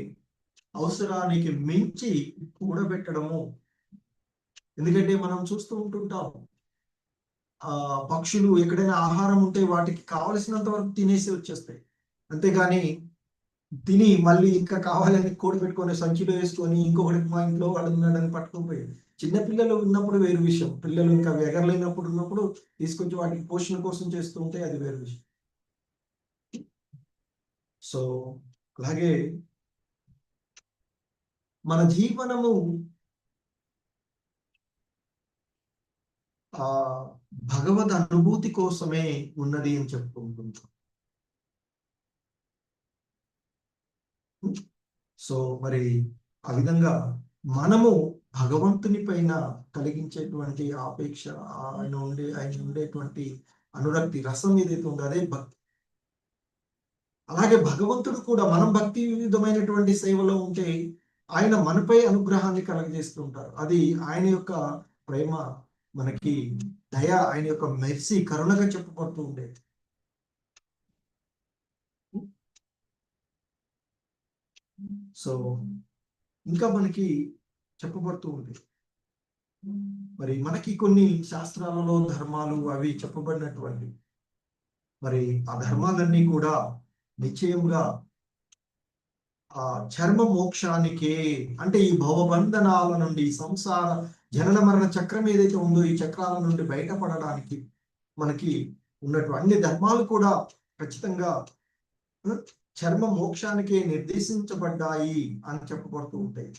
అవసరానికి మించి కూడబెట్టడము. ఎందుకంటే మనం చూస్తూ ఉంటుంటాం, పక్షులు ఎక్కడైనా ఆహారం ఉంటే వాటికి కావలసినంత వరకు తినేసి వచ్చేస్తాయి. అంతేగాని తిని మళ్ళీ ఇంకా కావాలని కూడబెట్టుకొని సంచిలో వేసుకొని ఇంకొకటి మా ఇంట్లో వాడు ఉన్నాడని పట్టుకుపోయేది. చిన్నపిల్లలు ఉన్నప్పుడు వేరు విషయం, పిల్లలు ఇంకా ఎగరలేనప్పుడు ఉన్నప్పుడు తీసుకొచ్చి వాటికి పోషణ కోసం చేస్తూ ఉంటే అది వేరు విషయం. సో అలాగే మన జీవనము భగవద్ అనుభూతి కోసమే ఉన్నది అని చెప్పుకుంటున్నాం. సో మరి ఆ విధంగా మనము భగవంతుని పైన కలిగించేటువంటి ఆపేక్ష, ఆయన ఉండేటువంటి అనురక్తి రసం ఏదైతే ఉందో అదే భక్తి. అలాగే భగవంతుడు కూడా మనం భక్తి విధమైనటువంటి సేవలో ఉంటే ఆయన మనపై అనుగ్రహాన్ని కలగజేస్తుంటారు. అది ఆయన యొక్క ప్రేమ, మనకి దయ, ఆయన యొక్క మెర్సీ, కరుణగా చెప్పబడుతూ ఉండేది. సో ఇంకా మనకి చెప్పబడుతూ ఉంది. మరి మనకి కొన్ని శాస్త్రాలలో ధర్మాలు అవి చెప్పబడినటువంటి, మరి ఆ ధర్మాలన్నీ కూడా నిశ్చయంగా ఆ చర్మ మోక్షానికే, అంటే ఈ భవబంధనాల నుండి, సంసార జనన మరణ చక్రం ఏదైతే ఉందో ఈ చక్రాల నుండి బయటపడడానికి మనకి ఉన్నటువంటి అన్ని ధర్మాలు కూడా ఖచ్చితంగా చర్మ మోక్షానికే నిర్దేశించబడ్డాయి అని చెప్పబడుతూ ఉంటాయి.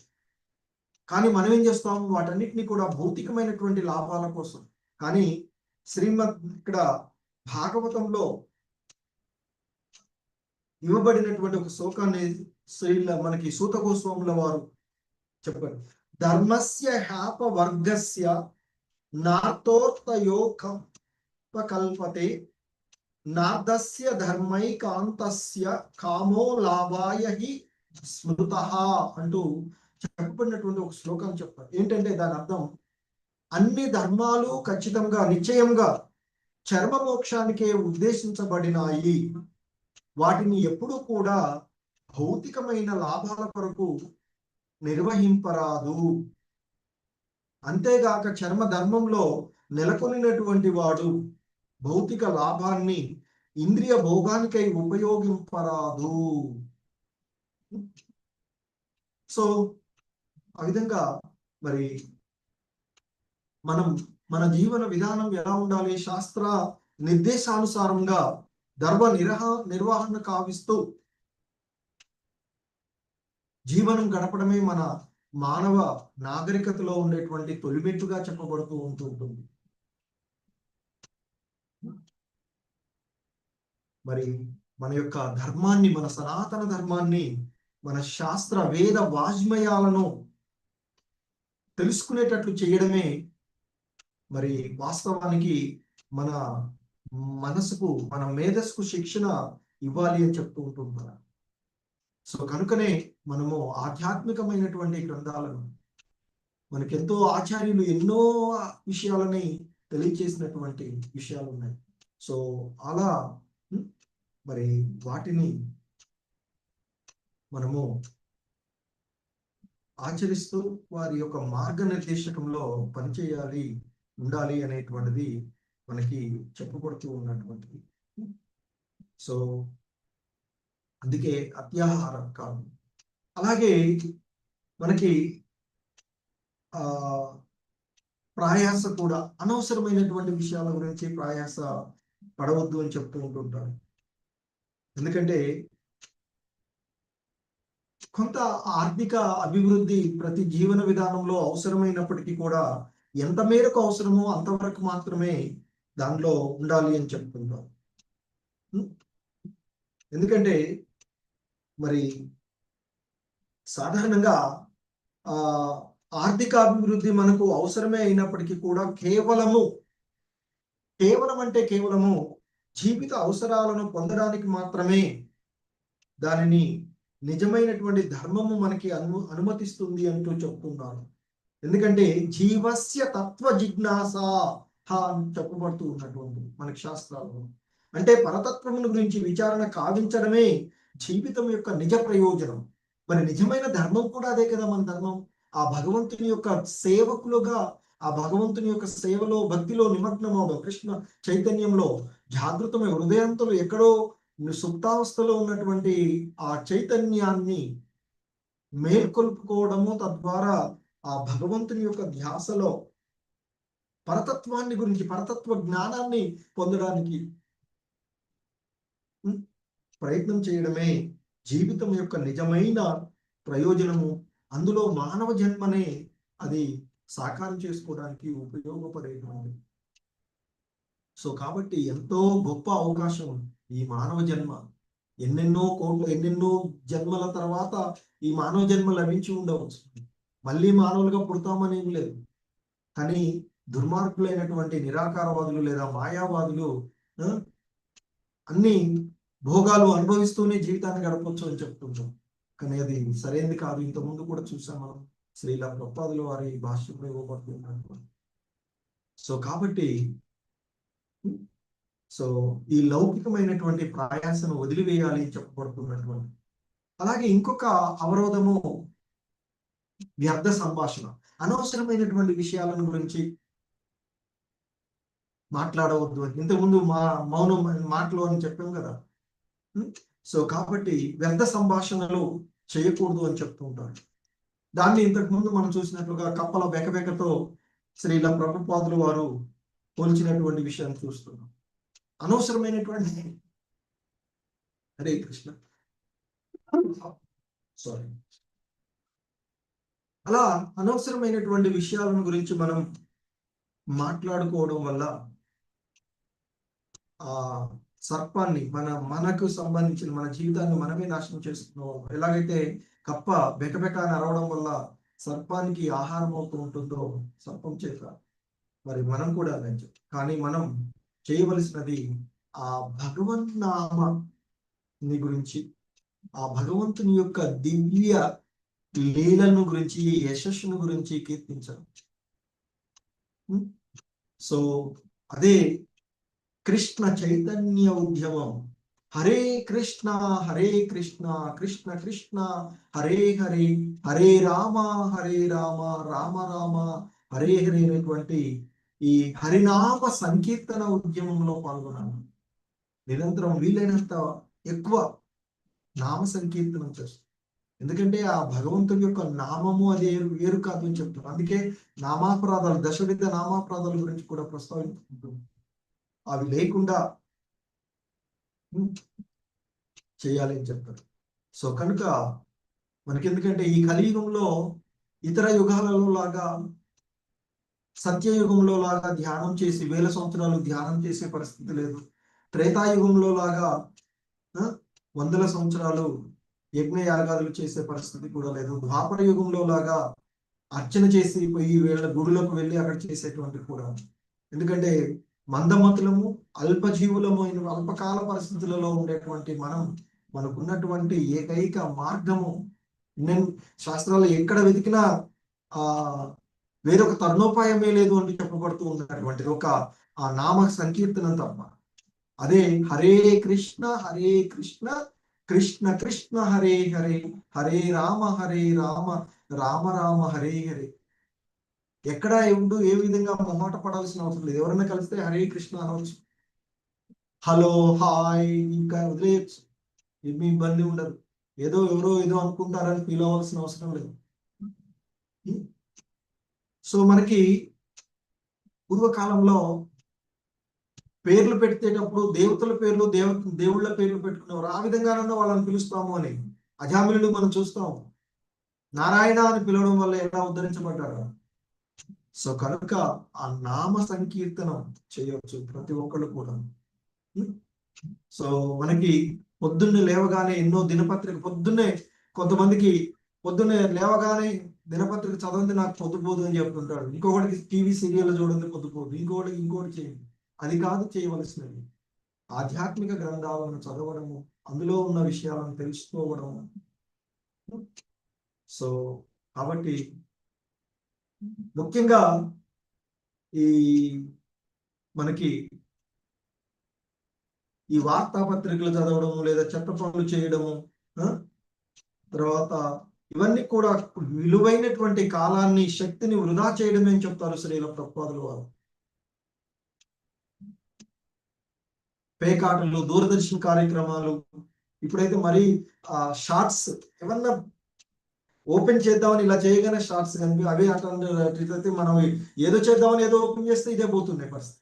కానీ మనం ఏం చేస్తాం, వాటన్నిటిని కూడా భౌతికమైనటువంటి లాభాల కోసం. కానీ ఇక్కడ భాగవతంలో ఇవ్వబడినటువంటి ఒక శ్లోకాన్ని మనకి సూత గోస్వాముల వారు చెప్పారు. ధర్మస్య హ్యాప వర్గస్య నార్తోర్తయోకల్పతే నార్దస్య ధర్మైకాంతస్య కామో లాభాయ హి స్మృతః అంటూ చెప్పబడినటువంటి ఒక శ్లోకాన్ని చెప్పారు. ఏంటంటే దాని అర్థం, అన్ని ధర్మాలు ఖచ్చితంగా నిశ్చయంగా చర్మ మోక్షానికే ఉద్దేశించబడినాయి. వాటిని ఎప్పుడూ కూడా భౌతికమైన లాభాల కొరకు నిర్వహింపరాదు. అంతేగాక చర్మ ధర్మంలో నెలకొనినటువంటి వాడు భౌతిక లాభాన్ని ఇంద్రియ భోగానికై ఉపయోగింపరాదు. సో ఆ విధంగా మరి మన జీవన విధానం ఎలా ఉండాలి, శాస్త్ర నిర్దేశానుసారంగా ధర్మ నిర్వహణ కావిస్తూ జీవనం గడపడమే మన మానవ నాగరికతలో ఉండేటువంటి తొలిమెట్టుగా చెప్పబడుతూ ఉంటుంది. మరి మన యొక్క ధర్మాన్ని, మన సనాతన ధర్మాన్ని, మన శాస్త్ర వేద వాజ్మయాలను తెలుసుకునేటట్లు చేయడమే మరి వాస్తవానికి మన మనసుకు, మన మేధస్సుకు శిక్షణ ఇవ్వాలి అని చెప్తూ ఉంటున్నారు. సో కనుకనే మనము ఆధ్యాత్మికమైనటువంటి గ్రంథాలను, మనకెంతో ఆచార్యులు ఎన్నో విషయాలని తెలియచేసినటువంటి విషయాలు ఉన్నాయి. సో అలా మరి వాటిని మనము ఆచరిస్తూ వారి యొక్క మార్గనిర్దేశకంలో పనిచేయాలి, ఉండాలి అనేటువంటిది మనకి చెప్పబడుతూ ఉన్నటువంటిది. సో అందుకే అత్యాహారం కాదు. అలాగే మనకి ప్రయాస కూడా, అనవసరమైనటువంటి విషయాల గురించి ప్రయాస పడవద్దు అని చెప్తూ ఉంటుంటారు. ఎందుకంటే కొంత ఆర్థిక అభివృద్ధి ప్రతి జీవన విధానంలో అవసరమైనప్పటికీ కూడా ఎంత మేరకు అవసరమో అంతవరకు మాత్రమే దానిలో ఉండాలి అని చెప్తుంటారు. ఎందుకంటే మరి సాధారణంగా ఆర్థిక అభివృద్ధి మనకు అవసరమే అయినప్పటికీ కూడా కేవలం అంటే కేవలము జీవిత అవసరాలను పొందడానికి మాత్రమే దానిని నిజమైనటువంటి ధర్మము మనకి అనుమతిస్తుంది అంటూ చెప్తున్నారు. ఎందుకంటే జీవస్య తత్వ జిజ్ఞాస అని చెప్పబడుతూ ఉన్నటువంటి మనకి శాస్త్రాలు, అంటే పరతత్వమును గురించి విచారణ కావించడమే జీవితం యొక్క నిజ ప్రయోజనం. మరి నిజమైన ధర్మం కూడా అదే కదా. మన ధర్మం ఆ భగవంతుని యొక్క సేవకులుగా, ఆ భగవంతుని యొక్క సేవలో, భక్తిలో నిమగ్నం అవడం, కృష్ణ చైతన్యంలో జాగృతమై హృదయంతో ఎక్కడో సుప్తావస్థలో ఉన్నటువంటి ఆ చైతన్యాన్ని మేల్కొల్పుకోవడము, తద్వారా ఆ భగవంతుని యొక్క ధ్యాసలో పరతత్వాన్ని గురించి, పరతత్వ జ్ఞానాన్ని పొందడానికి ప్రయత్నం చేయడమే జీవితం యొక్క నిజమైన ప్రయోజనము. అందులో మానవ జన్మనే అది సాకారం చేసుకోవడానికి ఉపయోగపడేటువంటి. సో కాబట్టి ఎంతో గొప్ప అవకాశం ఈ మానవ జన్మ. ఎన్నెన్నో జన్మల తర్వాత ఈ మానవ జన్మ లభించి ఉండవచ్చు. మళ్ళీ మానవులుగా పుడతామని ఏం లేదు. కానీ దుర్మార్గులైనటువంటి నిరాకారవాదులు లేదా మాయావాదులు అన్ని భోగాలు అనుభవిస్తూనే జీవితాన్ని గడపవచ్చు అని చెప్తుంటాం. కానీ అది సరైనది కాదు. ఇంతకుముందు కూడా చూసాం మనం శ్రీల ప్రభుపాదుల వారి భాష్యంలో ఇవ్వబడుతున్నట్టు. సో కాబట్టి ఈ లౌకికమైనటువంటి ప్రయాసను వదిలివేయాలి అని చెప్పబడుతున్నటువంటి. అలాగే ఇంకొక అవరోధము వ్యర్థ సంభాషణ. అనవసరమైనటువంటి విషయాలను గురించి మాట్లాడవద్దు అని ఇంతకుముందు మౌనం మాటలు అని చెప్పాం కదా. సో కాబట్టి వ్యర్థ సంభాషణలు చేయకూడదు అని చెప్తూ ఉంటారు. దాన్ని ఇంతకుముందు మనం చూసినట్లుగా కప్పల బెకబెకతో శ్రీల ప్రభుపాదులు వారు పోల్చినటువంటి విషయాన్ని చూస్తున్నాం. అనవసరమైనటువంటి హరే కృష్ణ సారీ అలా అనవసరమైనటువంటి విషయాలను గురించి మనం మాట్లాడుకోవడం వల్ల ఆ సర్పాన్ని మనకు సంబంధించిన మన జీవితాన్ని మనమే నాశనం చేసుకున్నాం. ఎలాగైతే కప్ప బెకబెక అని అరవడం వల్ల సర్పానికి ఆహారం అవుతూ ఉంటుందో సర్పం చేత, మరి మనం కూడా అలాగే. కానీ మనం చేయవలసినది ఆ భగవన్నామాన్ని గురించి, ఆ భగవంతుని యొక్క దివ్య లీలను గురించి, యశస్సును గురించి కీర్తించడం. సో అదే కృష్ణ చైతన్య ఉద్యమం. హరే కృష్ణ కృష్ణ కృష్ణ హరే హరే, హరే రామ రామ రామ హరే హరే అనేటువంటి ఈ హరినామ సంకీర్తన ఉద్యమంలో పాల్గొన్నాను. నిరంతరం వీలైనంత ఎక్కువ నామ సంకీర్తనం చేస్తాను. ఎందుకంటే ఆ భగవంతుని యొక్క నామము అది వేరు కాదు అని చెప్తాను. అందుకే నామాపరాధాలు, దశవిధ నామాపరాధాల గురించి కూడా ప్రస్తావించుకుంటున్నాం. అవి లేకుండా చేయాలి అని చెప్తారు. సో కనుక మనకెందుకంటే ఈ కలియుగంలో ఇతర యుగాలలో లాగా, సత్యయుగంలో లాగా ధ్యానం చేసి 1000 సంవత్సరాలు ధ్యానం చేసే పరిస్థితి లేదు. త్రేతాయుగంలో లాగా 100 సంవత్సరాలు యజ్ఞ యాగాదులు చేసే పరిస్థితి కూడా లేదు. ద్వాపర యుగంలో లాగా అర్చన చేసి పోయి గుడులకు వెళ్ళి అక్కడ చేసేటువంటి కూడా. ఎందుకంటే మందమతులము, అల్పజీవులము, అల్పకాల పరిస్థితులలో ఉండేటువంటి మనకున్నటువంటి ఏకైక మార్గము, నేను శాస్త్రాలు ఎక్కడ వెతికినా వేరొక తరుణోపాయమే లేదు అని చెప్పబడుతూ ఉన్నటువంటిది ఒక ఆ నామ సంకీర్తనం తప్ప. అదే హరే కృష్ణ కృష్ణ కృష్ణ హరే హరే, హరే రామ రామ రామ హరే హరే. ఎక్కడ ఎవడు ఏ విధంగా మొహమాట పడాల్సిన అవసరం లేదు. ఎవరైనా కలిస్తే హరే కృష్ణ అనవచ్చు, హలో హాయ్, ఇంకా వదిలేయచ్చు, ఏమీ ఇబ్బంది ఉండదు. ఎవరో ఏదో అనుకుంటారని ఫీల్ అవ్వాల్సిన అవసరం లేదు. సో మనకి పూర్వకాలంలో పేర్లు పెట్టేటప్పుడు దేవతల పేర్లు, దేవుళ్ళ పేర్లు పెట్టుకునేవారు. ఆ విధంగానన్నా వాళ్ళని పిలుస్తాము అని అజామిలుడు మనం చూస్తాము. నారాయణ అని పిలవడం వల్ల ఎలా ఉద్ధరించబడ్డారు. సో కనుక ఆ నామ సంకీర్తనం చేయవచ్చు ప్రతి ఒక్కళ్ళు కూడా. సో మనకి పొద్దున్నే లేవగానే ఎన్నో దినపత్రిక, కొంతమందికి పొద్దున్నే లేవగానే దినపత్రిక చదవండి నాకు పొద్దుపోదు అని చెప్తుంటాడు. ఇంకొకటికి టీవీ సీరియల్ చూడండి పొద్దుపోదు, ఇంకోటి చేయండి. అది కాదు చేయవలసినది. ఆధ్యాత్మిక గ్రంథాలను చదవడము, అందులో ఉన్న విషయాలను తెలుసుకోవడము. సో కాబట్టి ముఖ్యంగా మనకి ఈ వార్తాపత్రికలు చదవడము లేదా చెత్త పనులు చేయడము, తర్వాత ఇవన్నీ కూడా విలువైనటువంటి కాలాన్ని, శక్తిని వృధా చేయడమే అని చెప్తారు శ్రీల ప్రభుపాదుల వారు. పేకాటలు, దూరదర్శన్ కార్యక్రమాలు, ఇప్పుడైతే మరి షార్ట్స్ ఏమన్నా ఓపెన్ చేద్దామని ఇలా చేయగానే షార్ట్స్ కనిపి అవే అట్లయితే మనం ఏదో చేద్దామని ఏదో ఓపెన్ చేస్తే ఇదే పోతుండే పరిస్థితి.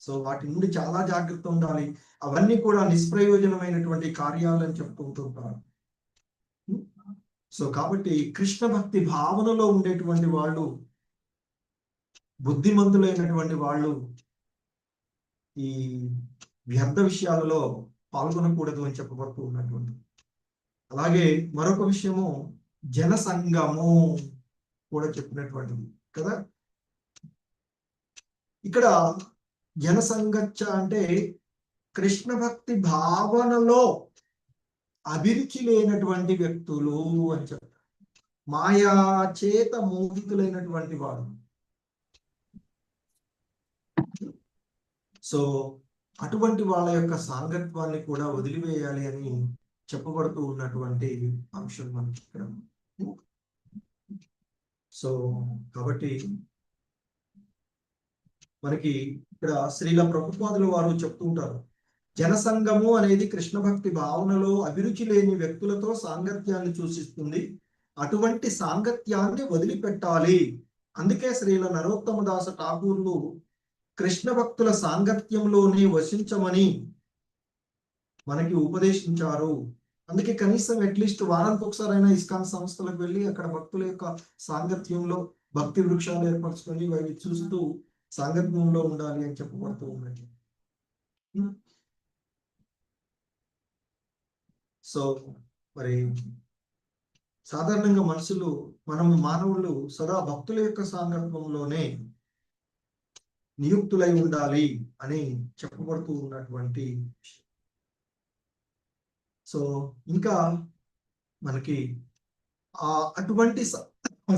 సో వాటి నుండి చాలా జాగ్రత్త ఉండాలి. అవన్నీ కూడా నిష్ప్రయోజనమైనటువంటి కార్యాలు అని చెప్పుకుంటుంటారు. సో కాబట్టి కృష్ణ భక్తి భావనలో ఉండేటువంటి వాళ్ళు, బుద్ధిమంతులైనటువంటి వాళ్ళు ఈ వ్యర్థ విషయాలలో పాల్గొనకూడదు అని చెప్పబడుతూ ఉన్నటువంటి. అలాగే మరొక విషయము జనసంగము. కూడా చెప్పినటువంటిది కదా. ఇక్కడ జనసంగచ్చ అంటే కృష్ణ భక్తి భావనలో అభిరుచి లేనటువంటి వ్యక్తులు అని చెప్తారు. మాయా చేత మోహితులైనటువంటి వారు. సో అటువంటి వాళ్ళ యొక్క సాంగత్వాన్ని కూడా వదిలివేయాలి అని చెప్పబడుతూ ఉన్నటువంటి అంశం మనకి ఇక్కడ. సో కాబట్టి మనకి ఇక్కడ శ్రీల ప్రభుపాదుల వారు చెప్తూ ఉంటారు, జనసంగము అనేది కృష్ణ భక్తి భావనలో అభిరుచి లేని వ్యక్తులతో సాంగత్యాన్ని సూచిస్తుంది. అటువంటి సాంగత్యాన్ని వదిలిపెట్టాలి. అందుకే శ్రీల నరోత్తమ దాస ఠాకూర్లు కృష్ణ భక్తుల సాంగత్యంలోనే వసించమని మనకి ఉపదేశించారు. అందుకే కనీసం అట్లీస్ట్ వారానికి ఒకసారైనా ఇస్కాన్ సంస్థలకు వెళ్ళి అక్కడ భక్తుల యొక్క సాంగత్యంలో భక్తి వృక్షాలు ఏర్పరచుకొని అవి చూస్తూ సాంగత్యంలో ఉండాలి అని చెప్పబడుతూ ఉన్నది. సో మరి సాధారణంగా మానవులు సదా భక్తుల యొక్క సాంగత్యంలోనే నియుక్తులై ఉండాలి అని చెప్పబడుతూ ఉన్నటువంటి. సో ఇంకా మనకి అటువంటి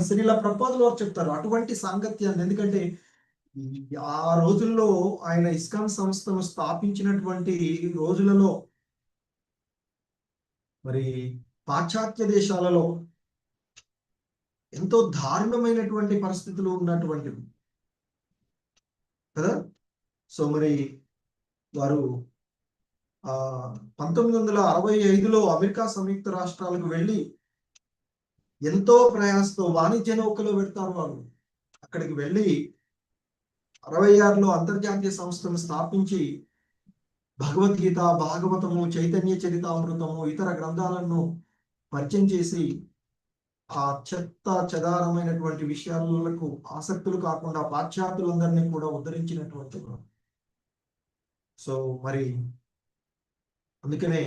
శ్రీల ప్రభుపాదుల వారు చెప్తారు అటువంటి సాంగత్యాన్ని. ఎందుకంటే ఆ రోజుల్లో ఆయన ఇస్కాన్ సంస్థను స్థాపించినటువంటి రోజులలో మరి పాశ్చాత్య దేశాలలో ఎంతో దారుణమైనటువంటి పరిస్థితులు ఉన్నటువంటివి కదా. సో మరి వారు 1965లో అమెరికా సంయుక్త రాష్ట్రాలకు వెళ్ళి ఎంతో ప్రయాసతో వాణిజ్య నౌకలో పెడతారు వాళ్ళు. అక్కడికి వెళ్ళి 66లో అంతర్జాతీయ సంస్థను స్థాపించి భగవద్గీత, భాగవతము, చైతన్య చరితామృతము, ఇతర గ్రంథాలను పరిచయం చేసి ఆ చెత్త చెదారమైనటువంటి విషయాలకు ఆసక్తులు కాకుండా పాశ్చాత్యులందరినీ కూడా ఉద్ధరించినటువంటి. సో మరి అందుకనే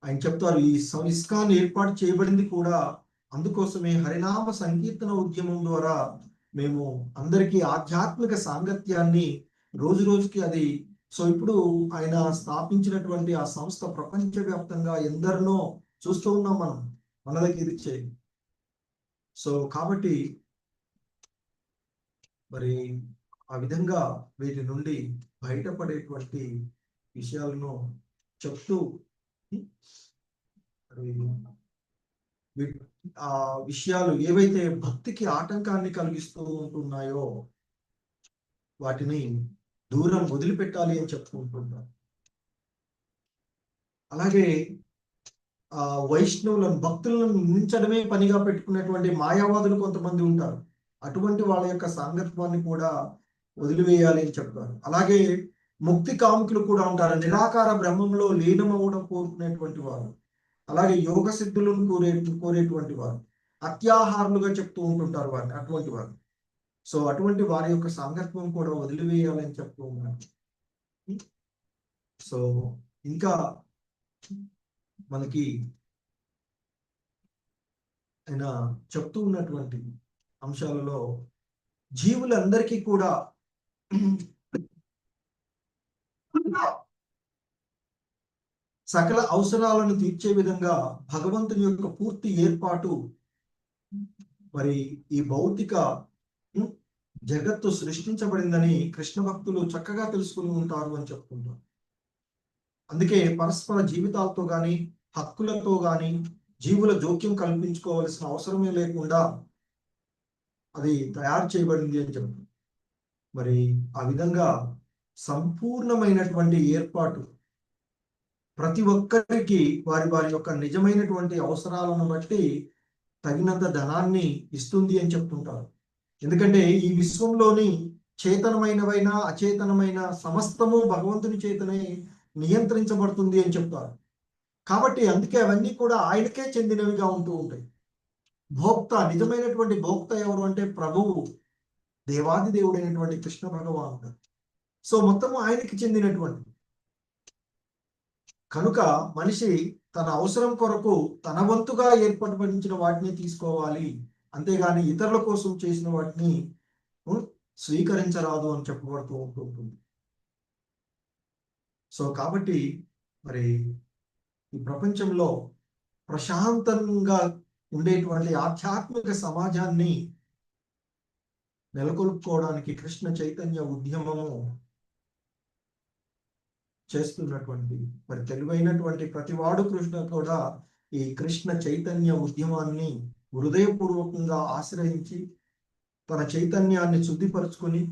ఆయన చెప్తారు, ఈ ఇస్కాన్ ఏర్పాటు చేయబడింది కూడా అందుకోసమే. హరినామ సంకీర్తన ఉద్యమం ద్వారా మేము అందరికీ ఆధ్యాత్మిక సాంగత్యాన్ని రోజు రోజుకి అది. సో ఇప్పుడు ఆయన స్థాపించినటువంటి ఆ సంస్థ ప్రపంచవ్యాప్తంగా ఎందరినో చూస్తూ ఉన్నాం మనం, మన దగ్గర ఇచ్చే. సో కాబట్టి మరి ఆ విధంగా వీటి నుండి బయటపడేటువంటి విషయాలను చెప్తూ ఆ విషయాలు ఏవైతే భక్తికి ఆటంకాన్ని కలిగిస్తూ ఉంటున్నాయో వాటిని దూరం వదిలిపెట్టాలి అని చెప్పుకుంటున్నారు. అలాగే వైష్ణవులను, భక్తులను నిందించడమే పనిగా పెట్టుకున్నటువంటి మాయావాదులు కొంతమంది ఉంటారు. అటువంటి వాళ్ళ యొక్క సాంగత్వాన్ని కూడా వదిలివేయాలి అని చెప్తారు. అలాగే ముక్తి కాముకులు కూడా ఉంటారు, నిరాకార బ్రహ్మంలో లీనమవడం కోరుకునేటువంటి వారు. అలాగే యోగ సిద్ధులను కోరేటువంటి వారు, అత్యాహారులుగా చెప్తూ ఉంటుంటారు వారిని, అటువంటి వారు. సో అటువంటి వారి యొక్క సాంగత్వం కూడా వదిలివేయాలని చెప్తూ ఉన్నారు. సో ఇంకా మనకి ఆయన చెప్తూ ఉన్నటువంటి అంశాలలో జీవులందరికీ కూడా సకల అవసరాలను తీర్చే విధంగా భగవంతుని యొక్క పూర్తి ఏర్పాటు మరి ఈ భౌతిక జగత్తు సృష్టించబడిందని కృష్ణ భక్తులు చక్కగా తెలుసుకుని ఉంటారు అని చెప్తుంటారు. అందుకే పరస్పర జీవితాలతో గాని హక్కులతో గాని జీవుల జోక్యం కల్పించుకోవాల్సిన అవసరమే లేకుండా అది తయారు చేయబడింది అని చెప్తుంది. మరి ఆ విధంగా సంపూర్ణమైనటువంటి ఏర్పాటు ప్రతి ఒక్కరికి వారి వారి యొక్క నిజమైనటువంటి అవసరాలను బట్టి తగినంత ధనాన్ని ఇస్తుంది అని చెప్తుంటారు. ఎందుకంటే ఈ విశ్వంలోని చేతనమైనవైనా అచేతనమైన సమస్తము భగవంతుని చేతనే నియంత్రించబడుతుంది అని చెప్తారు. కాబట్టి అందుకే అవన్నీ కూడా ఆయనకే చెందినవిగా ఉంటూ ఉంటాయి. భోక్త, నిజమైనటువంటి భోక్త ఎవరు అంటే ప్రభువు, దేవాది దేవుడైనటువంటి కృష్ణ భగవానుడు. సో మొత్తము ఆయనకి చెందినటువంటి. కనుక మనిషి తన అవసరం కొరకు తన వంతుగా ఏర్పడించిన వాటిని తీసుకోవాలి. అంతేగాని ఇతరుల కోసం చేసిన వాటిని స్వీకరించరాదు అని చెప్పబడుతూ ఉంటుంది. సో కాబట్టి మరి ఈ ప్రపంచంలో ప్రశాంతంగా ఉండేటువంటి ఆధ్యాత్మిక సమాజాన్ని నెలకొల్పుకోవడానికి కృష్ణ చైతన్య ఉద్యమము చేస్తున్నటువంటి మరి తెలివైనటువంటి ప్రతివాడు కృష్ణ కూడా ఈ కృష్ణ చైతన్య ఉద్యమాన్ని హృదయపూర్వకంగా ఆశ్రయించి తన చైతన్యాన్ని శుద్ధిపరుచుకొని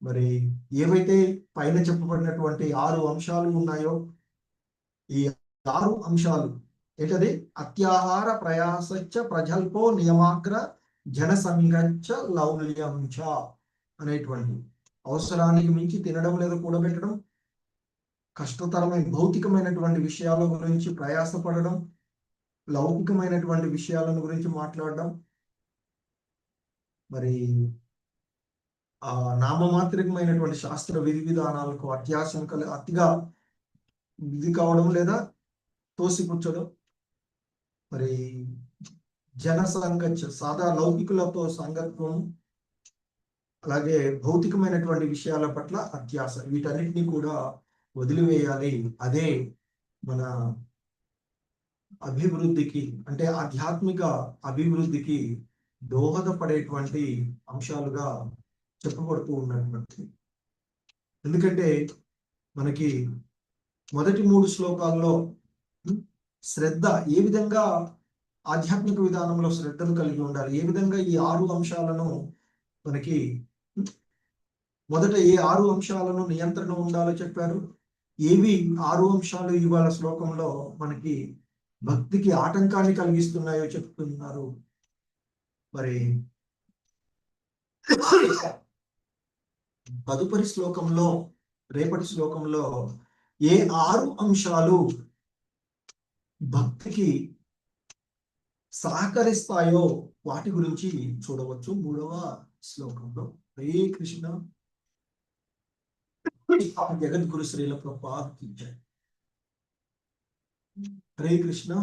మరి ఏవైతే పైన చెప్పబడినటువంటి 6 అంశాలు ఉన్నాయో ఈ 6 అంశాలు ఏంటది? అత్యాహార ప్రయాసచ్చ ప్రజల్పో నియమాగ్ర జనసంగచ్చ లౌల్యంచ అనేటువంటి అవసరానికి మించి తినడం లేదా కూడబెట్టడం, కష్టతరమైన భౌతికమైనటువంటి విషయాల గురించి ప్రయాసపడడం, లౌకికమైనటువంటి విషయాలను గురించి మాట్లాడడం, మరి నామమాత్రికమైనటువంటి శాస్త్ర విధి విధానాలకు అత్యాశం అతిగా ఇది కావడం లేదా తోసిపుచ్చడం, మరి జనసంగచ్చ సాదా లౌకికులతో సంగత్వం, అలాగే భౌతికమైనటువంటి విషయాల పట్ల అత్యాశ, వీటన్నిటినీ కూడా వదిలివేయాలి. అదే మన అభివృద్ధికి అంటే ఆధ్యాత్మిక అభివృద్ధికి దోహదపడేటువంటి అంశాలుగా చెప్పబడుతూ ఉన్నటువంటి. ఎందుకంటే మనకి మొదటి 3 శ్లోకాల్లో శ్రద్ధ ఏ విధంగా ఆధ్యాత్మిక విధానంలో శ్రద్ధను కలిగి ఉండాలి, ఏ విధంగా ఈ 6 అంశాలను మనకి మొదట ఏ 6 అంశాలను నియంత్రణ ఉండాలో చెప్పారు. ఏవి 6 అంశాలు ఇవాళ శ్లోకంలో మనకి భక్తికి ఆటంకాన్ని కలిగిస్తున్నాయో చెప్తున్నారు. మరి తదుపరి శ్లోకంలో రేపటి శ్లోకంలో ఏ 6 అంశాలు భక్తికి సహకరిస్తాయో వాటి గురించి చూడవచ్చు 3వ శ్లోకంలో. హరే కృష్ణ. జగద్గురు శ్రీల ప్రభుపాద కీ జై. హరే కృష్ణ.